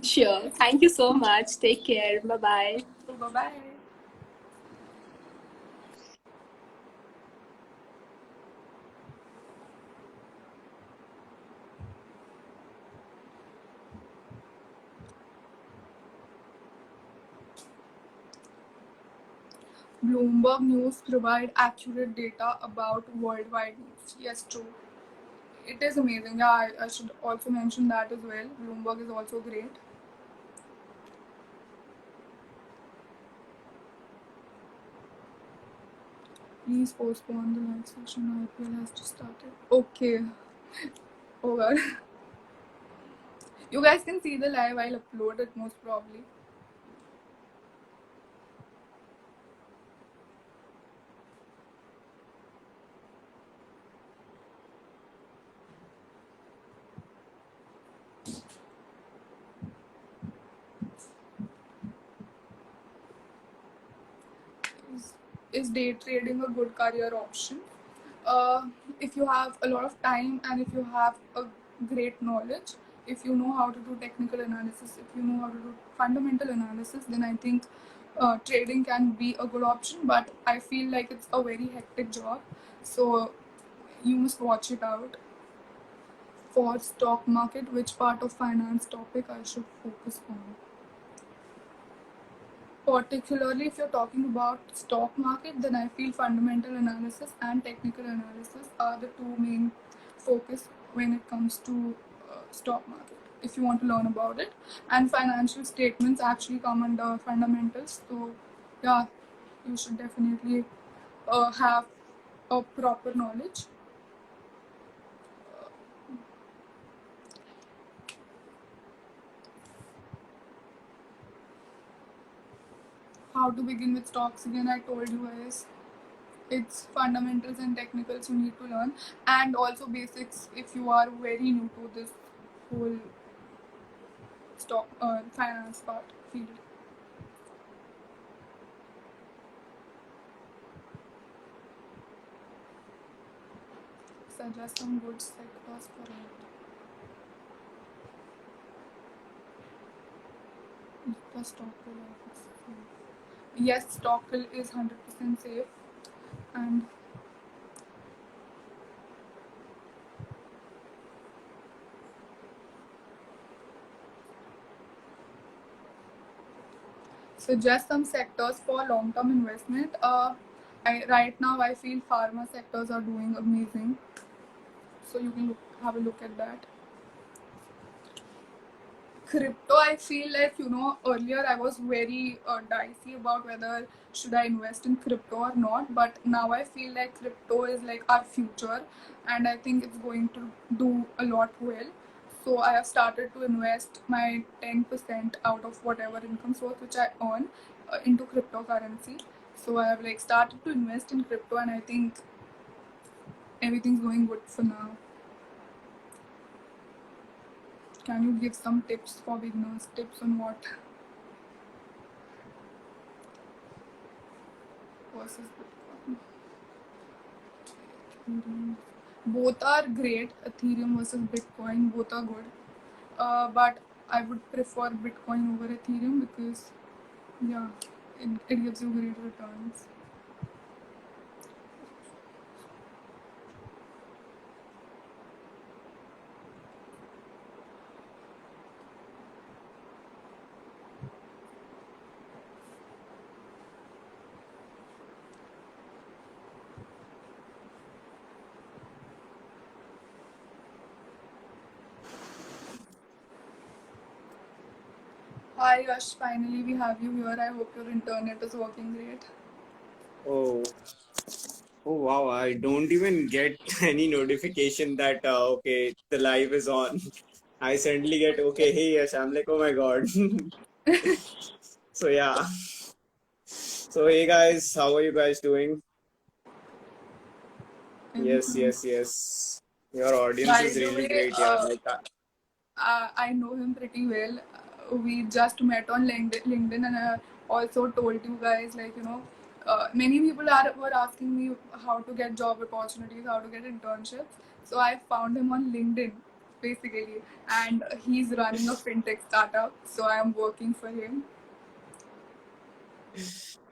Sure. Thank you so much. Take care. Bye bye. Bye bye. Bloomberg News provide accurate data about worldwide news. Yes, true. It is amazing. Yeah, I should also mention that as well. Bloomberg is also great. Please postpone the live session. IPL has just started. Okay. Oh god. You guys can see the live. I'll upload it most probably. Is day trading a good career option? If you have a lot of time and if you have a great knowledge, if you know how to do technical analysis, if you know how to do fundamental analysis, then I think trading can be a good option. But I feel like it's a very hectic job, so you must watch it out. For stock market, which part of finance topic I should focus on? Particularly if you're talking about stock market, then I feel fundamental analysis and technical analysis are the two main focus when it comes to stock market, if you want to learn about it. And financial statements actually come under fundamentals, so yeah, you should definitely have a proper knowledge. How to begin with stocks, again I told you guys, it's fundamentals and technicals you need to learn, and also basics if you are very new to this whole stock finance part field. Suggest some good sectors for it. If the Stockville is safe. Yes, Stockville is 100% safe, and suggest some sectors for long-term investment. Right now I feel pharma sectors are doing amazing, so you can have a look at that. Crypto, I feel like earlier I was very dicey about whether should I invest in crypto or not, but now I feel like crypto is like our future, and I think it's going to do a lot well. So I have started to invest my 10% out of whatever income source which I earn into cryptocurrency. So I have like started to invest in crypto, and I think everything's going good for now. Can you give some tips for beginners? Tips on what? Versus Bitcoin. Ethereum. Both are great. Ethereum versus Bitcoin, both are good. But I would prefer Bitcoin over Ethereum because, yeah, it gives you great returns. Hi Yash, finally we have you here. I hope your internet is working great. Oh, oh wow! I don't even get any notification that okay, the live is on. I suddenly get okay. Hey, yes, I'm like, oh my god. So yeah. So hey guys, how are you guys doing? I'm Yes, fine. yes, yes. Your audience By is the really way, great. Yeah, like I know him pretty well. We just met on LinkedIn, and I also told you guys, like, many people were asking me how to get job opportunities, how to get internships. So I found him on LinkedIn, basically, and he's running a fintech startup. So I am working for him.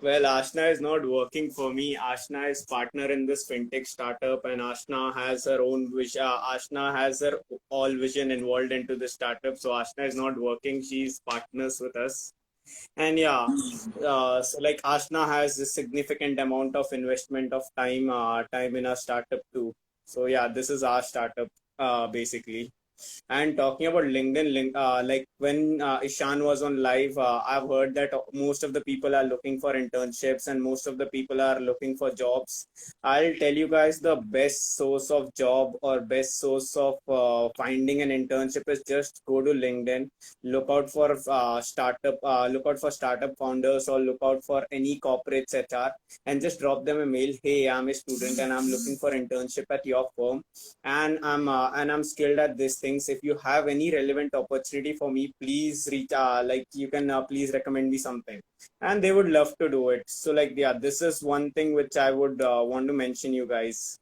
well, Ashna is not working for me. Ashna is partner in this fintech startup, and Ashna has her own vision. Ashna has her all vision involved into the startup. So Ashna is not working. She's partners with us. And yeah, so like Ashna has a significant amount of investment of time in our startup too. So yeah, this is our startup, basically. And talking about LinkedIn, like when Ishan was on live, I've heard that most of the people are looking for internships and most of the people are looking for jobs. I'll tell you guys the best source of job or best source of finding an internship is just go to LinkedIn, look out for startup founders or look out for any corporates HR and just drop them a mail. Hey, I'm a student and I'm looking for internship at your firm and I'm skilled at these things. If you have any relevant opportunity for me, please reach like you can please recommend me something, and they would love to do it. So like yeah, this is one thing which I would want to mention you guys.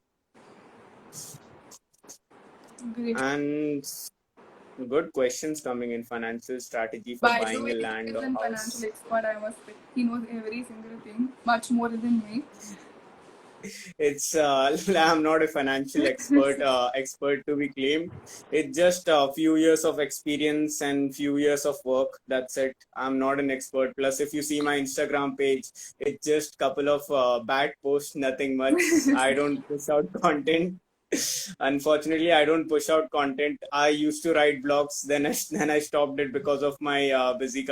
Great. And good questions coming in: financial strategy for By the buying way, a he land is or a financial house. expert, I must say. He knows every single thing, much more than me. It's I'm not a financial expert to be claimed. It's just a few years of experience and few years of work. That's it. I'm not an expert. Plus, if you see my Instagram page, it's just couple of bad posts, nothing much. I don't push out content. Unfortunately, I don't push out content. I used to write blogs, then I stopped it because of my busy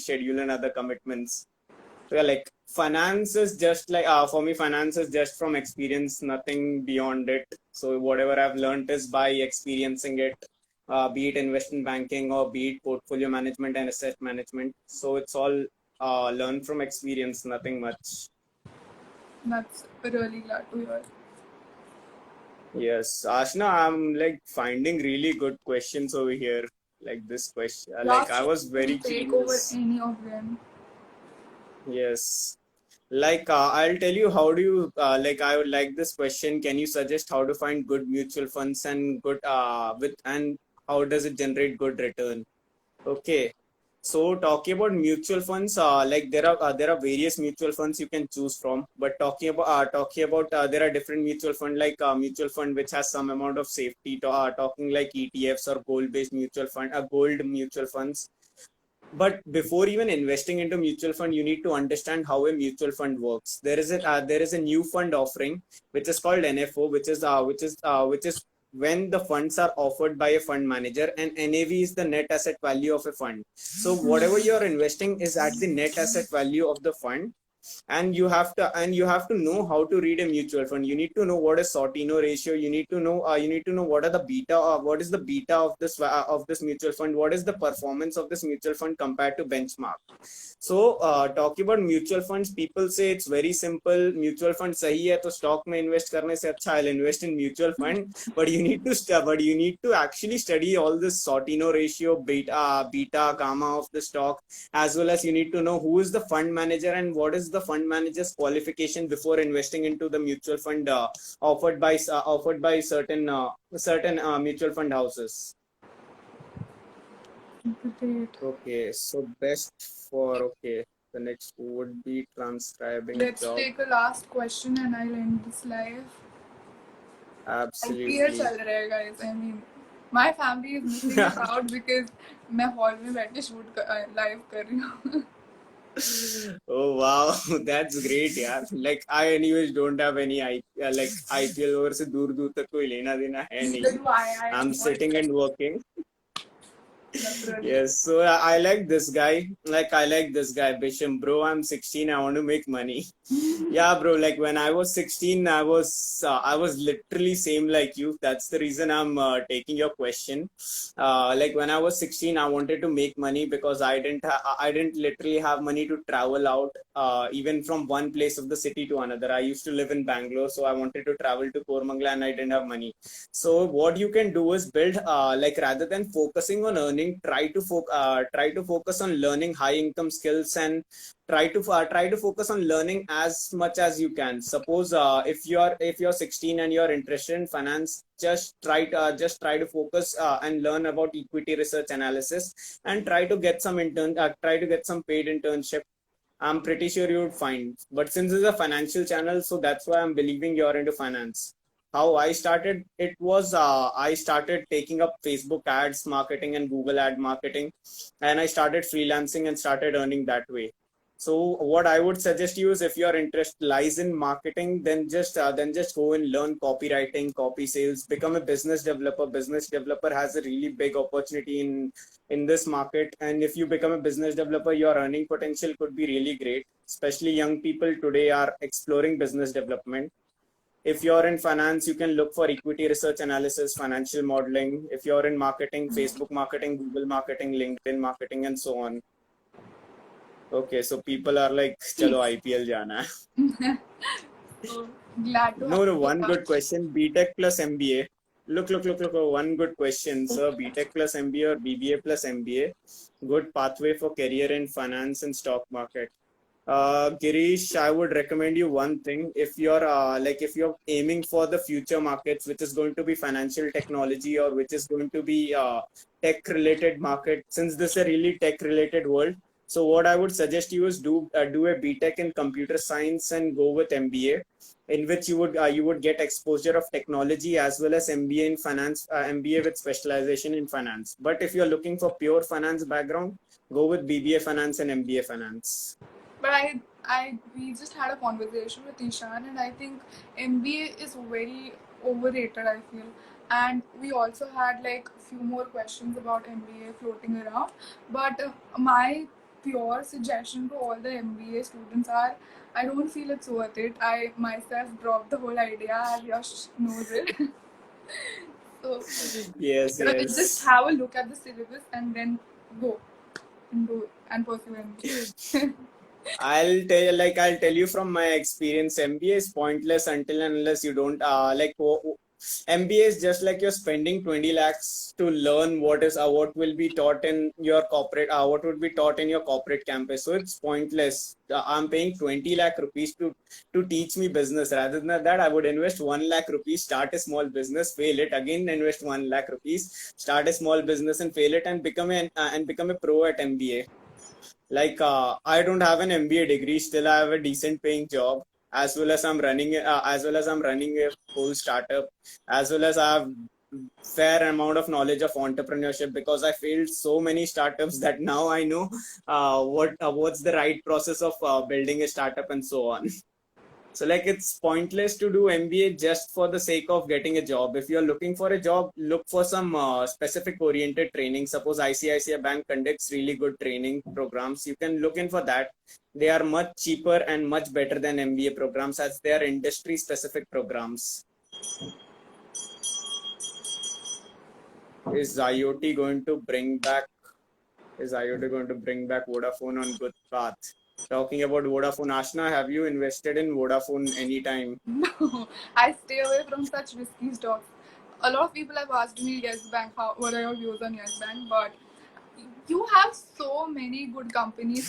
schedule and other commitments. So yeah, like finance is just like for me, finance is just from experience, nothing beyond it. So whatever I've learned is by experiencing it, be it investment banking or be it portfolio management and asset management. So it's all learned from experience, nothing much. That's really glad to hear. Yes, Ashna, I'm like finding really good questions over here. Like this question, Yeah, like I sure. was You can very take over curious. any of them. Yes. Like, I'll tell you how do you like. I would like this question. Can you suggest how to find good mutual funds and good with and how does it generate good return? Okay. So talking about mutual funds, like there are various mutual funds you can choose from. But talking about there are different mutual fund like mutual fund which has some amount of safety. Talking like ETFs or gold based mutual fund, gold mutual funds. But before even investing into mutual fund, you need to understand how a mutual fund works. There is a new fund offering which is called NFO, which is when the funds are offered by a fund manager, and NAV is the net asset value of a fund. So whatever you are investing is at the net asset value of the fund, and you have to know how to read a mutual fund. You need to know what is Sortino ratio. You need to know what are the beta what is the beta of this mutual fund, what is the performance of this mutual fund compared to benchmark. So talking about mutual funds, people say it's very simple. Mutual fund सही है तो stock में invest करने से अच्छा I'll invest in mutual fund. But you need to actually study all this Sortino ratio, beta, gamma of the stock, as well as you need to know who is the fund manager and what is the fund manager's qualification before investing into the mutual fund offered by certain mutual fund houses. Great. Okay, so best for okay. The next would be transcribing Let's job. take a last question and I'll end this live. IPL Absolutely. चल रहा है guys. I mean, my family is missing it out because मैं hall में बैठ के shoot live कर रही हूँ. Oh wow, that's great, yeah. Like I anyways don't have any like IPL over से दूर दूर तक कोई लेना देना है नहीं. Neither do I. I I'm am not sitting and working. Naturally. Yes, so I like this guy. Like I like this guy, Bisham. Bro, I'm 16. I want to make money. Yeah, bro. Like when I was 16, I was literally same like you. That's the reason I'm taking your question. Like when I was 16, I wanted to make money because I didn't literally have money to travel out, even from one place of the city to another. I used to live in Bangalore, so I wanted to travel to Koramangala and I didn't have money. So what you can do is build, like rather than focusing on earning, try to focus on learning high income skills and try to focus on learning as much as you can. Suppose if you're 16 and you're interested in finance, just try to focus and learn about equity research analysis and try to get some paid internship. I'm pretty sure you would find. But since it's a financial channel, so that's why I'm believing you're into finance. How I started it was I started taking up Facebook ads marketing and Google ad marketing, and I started freelancing and started earning that way. So what I would suggest you is if your interest lies in marketing, then just go and learn copywriting, copy sales, become a business developer. Business developer has a really big opportunity in this market, and if you become a business developer, your earning potential could be really great. Especially young people today are exploring business development. If you're in finance, you can look for equity research analysis, financial modeling. If you're in marketing, Facebook marketing, Google marketing, LinkedIn marketing, and so on. Okay, so people are like, chalo IPL jana hai. So glad to have No, no, you one back. good question. BTech plus MBA. Look. One good question, sir. BTech plus MBA or BBA plus MBA. Good pathway for career in finance and stock market. Girish, I would recommend you one thing. If you're aiming for the future markets, which is going to be financial technology or which is going to be tech related market, since this is a really tech related world. So what I would suggest you is do a BTech in computer science and go with MBA, in which you would get exposure of technology as well as MBA in finance, MBA with specialization in finance. But if you're looking for pure finance background, go with BBA finance and MBA finance. But we just had a conversation with Ishan, and I think MBA is very overrated, I feel. And we also had like a few more questions about MBA floating around. But my pure suggestion to all the MBA students are, I don't feel it's worth it. I myself dropped the whole idea, as Yash knows it. So Yes, just yes. have a look at the syllabus and then go and do and pursue MBA. I'll tell you from my experience, MBA is pointless until and unless you don't MBA is just like you're spending 20 lakhs to learn what will be taught in your corporate what would be taught in your corporate campus. So it's pointless. I'm paying 20 lakh rupees to teach me business. Rather than that, I would invest 1 lakh rupees, start a small business, fail it, again invest 1 lakh rupees, start a small business and fail it, and become a pro at MBA. Like I don't have an MBA degree, still I have a decent paying job, as well as I'm running a whole startup, as well as I have fair amount of knowledge of entrepreneurship because I failed so many startups that now I know what's the right process of building a startup and so on. So like it's pointless to do MBA just for the sake of getting a job. If you're looking for a job, look for some specific oriented training. Suppose ICICI Bank conducts really good training programs. You can look in for that. They are much cheaper and much better than MBA programs as they are industry specific programs. Is IoT going to bring back Vodafone on good path? Talking about Vodafone, Ashna, have you invested in Vodafone anytime? No, I stay away from such risky stocks. A lot of people have asked me Yes Bank, what are your views on Yes Bank? But you have so many good companies,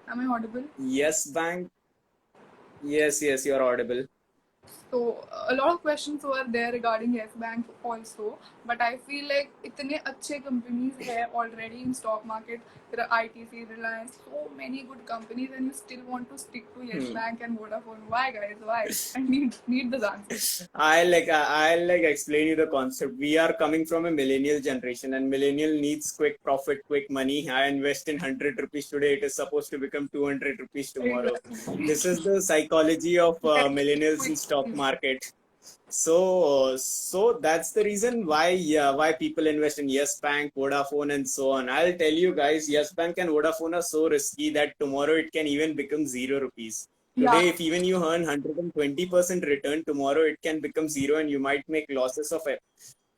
Am I audible? Yes Bank. Yes, you're audible. So a lot of questions were there regarding Yes Bank also, but I feel like इतने अच्छे companies है already in stock market. There are ITC, Reliance, so many good companies, and you still want to stick to Yes Bank and Vodafone. Why, guys? Why? I need the answer. I'll like explain you the concept. We are coming from a millennial generation, and millennial needs quick profit, quick money. I invest in 100 rupees today. It is supposed to become 200 rupees tomorrow. Exactly. This is the psychology of millennials in stock market. So that's the reason why people invest in Yes Bank, Vodafone, and so on. I'll tell you guys, Yes Bank and Vodafone are so risky that tomorrow it can even become 0 rupees. Yeah. Today, if even you earn 120% return, tomorrow it can become zero, and you might make losses of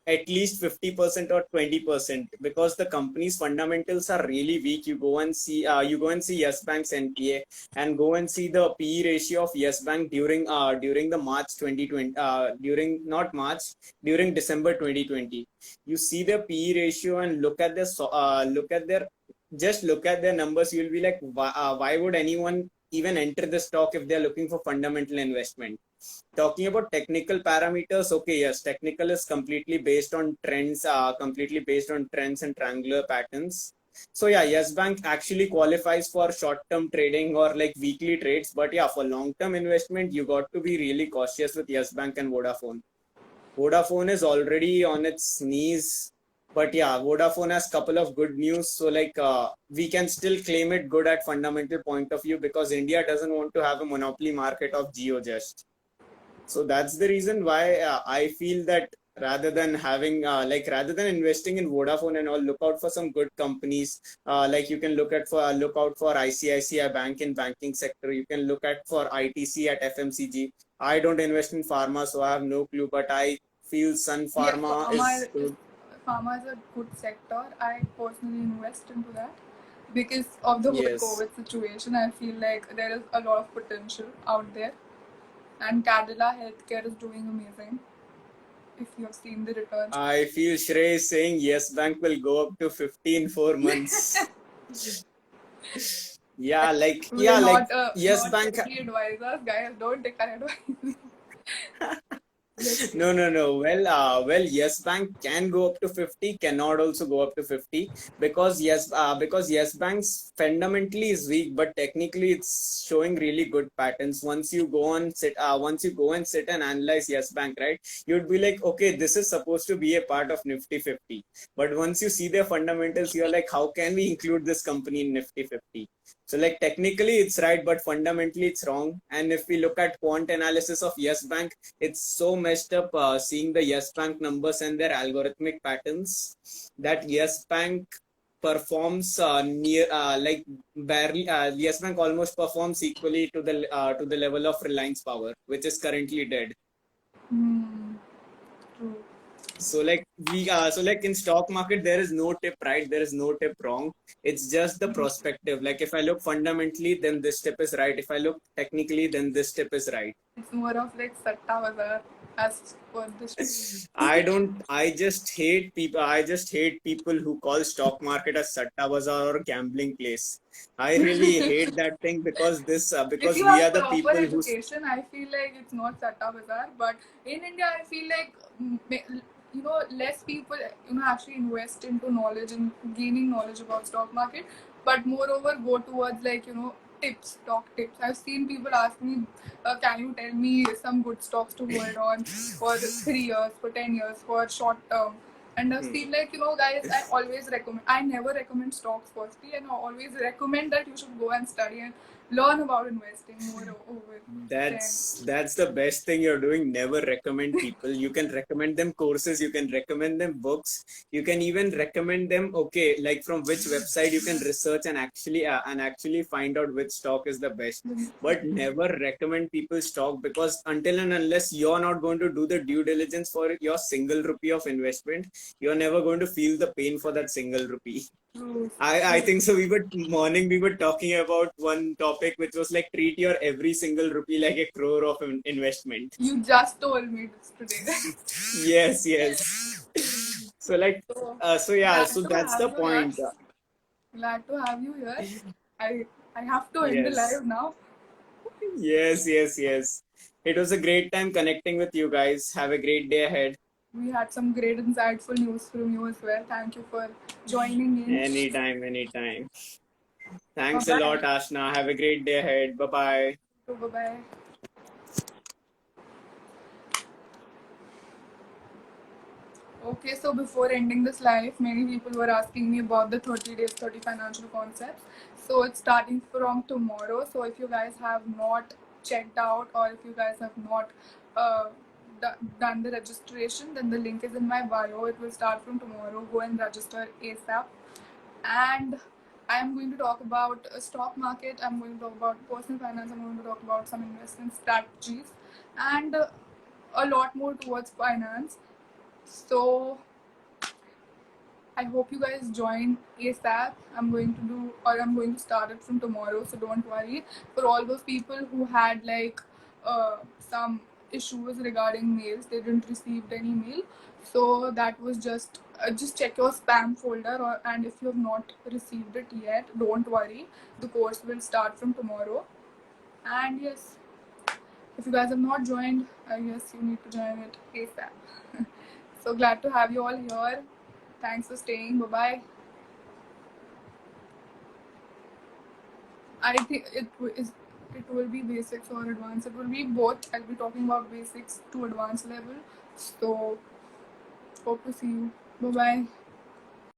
at least 50% or 20%, because the company's fundamentals are really weak. You go and see Yes Bank's NPA, and go and see the PE ratio of Yes Bank during the March 2020, during not March, during December 2020. You see their PE ratio and look at their numbers. You'll be like, why would anyone even enter the stock if they're looking for fundamental investment? Talking about technical parameters, okay, yes, technical is completely based on trends and triangular patterns. So yeah, Yes Bank actually qualifies for short-term trading or like weekly trades, but yeah, for long-term investment, you got to be really cautious with Yes Bank and Vodafone. Vodafone is already on its knees, but yeah, Vodafone has couple of good news. So like we can still claim it good at fundamental point of view, because India doesn't want to have a monopoly market of Jio just. So that's the reason why I feel that rather than investing in Vodafone and all, look out for some good companies. Like you can look out for ICICI Bank in banking sector. You can look at for ITC at FMCG. I don't invest in pharma, so I have no clue, but I feel Sun Pharma is good. Pharma is a good sector. I personally invest into that because of the whole Yes. COVID situation. I feel like there is a lot of potential out there, and Cadila Healthcare is doing amazing. If you have seen the returns. I feel Shrey is saying Yes Bank will go up to 50 in 4 months. Yeah, We're not, Yes not Bank. advisors, guys. Don't take our advice. No. Well, Yes Bank can go up to 50, cannot also go up to 50, because Yes Bank's fundamentally is weak, but technically it's showing really good patterns. Once you go and sit and analyze Yes Bank, right, you'd be like, okay, this is supposed to be a part of Nifty 50. But once you see their fundamentals, you're like, how can we include this company in Nifty 50? So like technically it's right, but fundamentally it's wrong. And if we look at quant analysis of Yes Bank, it's so messed up seeing the Yes Bank numbers and their algorithmic patterns, that Yes Bank performs like barely. Yes Bank almost performs equally to the level of Reliance Power, which is currently dead. True. So like in stock market, there is no tip right, there is no tip wrong. It's just the perspective. Like if I look fundamentally, then this tip is right. If I look technically, then this tip is right. It's more of like Satta Bazaar as per this. I just hate people who call stock market a Satta Bazaar or gambling place. I really hate that thing, because If you we have are the proper people who. education, I feel like it's not Satta Bazaar. But in India, I feel like less people actually invest into knowledge and gaining knowledge about stock market, but moreover go towards like stock tips. I've seen people ask me, can you tell me some good stocks to hold on for 3 years, for 10 years, for short term? And I feel like, guys, I never recommend stocks firstly, and I always recommend that you should go and study and learn about investing more over. That's the best thing you're doing. Never recommend people. You can recommend them courses, you can recommend them books, you can even recommend them, okay, like from which website you can research and actually find out which stock is the best. But never recommend people stock, because until and unless you're not going to do the due diligence for your single rupee of investment, you're never going to feel the pain for that single rupee. I think so. We were talking about one topic which was like, treat your every single rupee like a crore of investment. You just told me this today. Yes. So like, so that's the point. Glad to have you here. I have to end the live now. Yes. It was a great time connecting with you guys. Have a great day ahead. We had some great insightful news from you as well. Thank you for joining in. Anytime. Thanks a lot, Ashna. Have a great day ahead. Bye-bye. Bye-bye. Okay, so before ending this live, many people were asking me about the 30 days, 30 financial concepts. So it's starting from tomorrow. So if you guys have not checked out, or if you guys have not done the registration, then the link is in my bio. It will start from tomorrow. Go and register ASAP. And I'm going to talk about stock market. I'm going to talk about personal finance. I'm going to talk about some investment strategies and a lot more towards finance. So I hope you guys join ASAP. I'm going to start it from tomorrow, so don't worry. For all those people who had like some issues regarding mails, they didn't receive any mail. So that was just check your spam folder, and if you have not received it yet, don't worry. The course will start from tomorrow. And yes, if you guys have not joined, I guess you need to join it ASAP. So glad to have you all here. Thanks for staying. Bye bye. I think it will be basics or advanced. It will be both. I'll be talking about basics to advanced level. So hope to see you. Bye bye.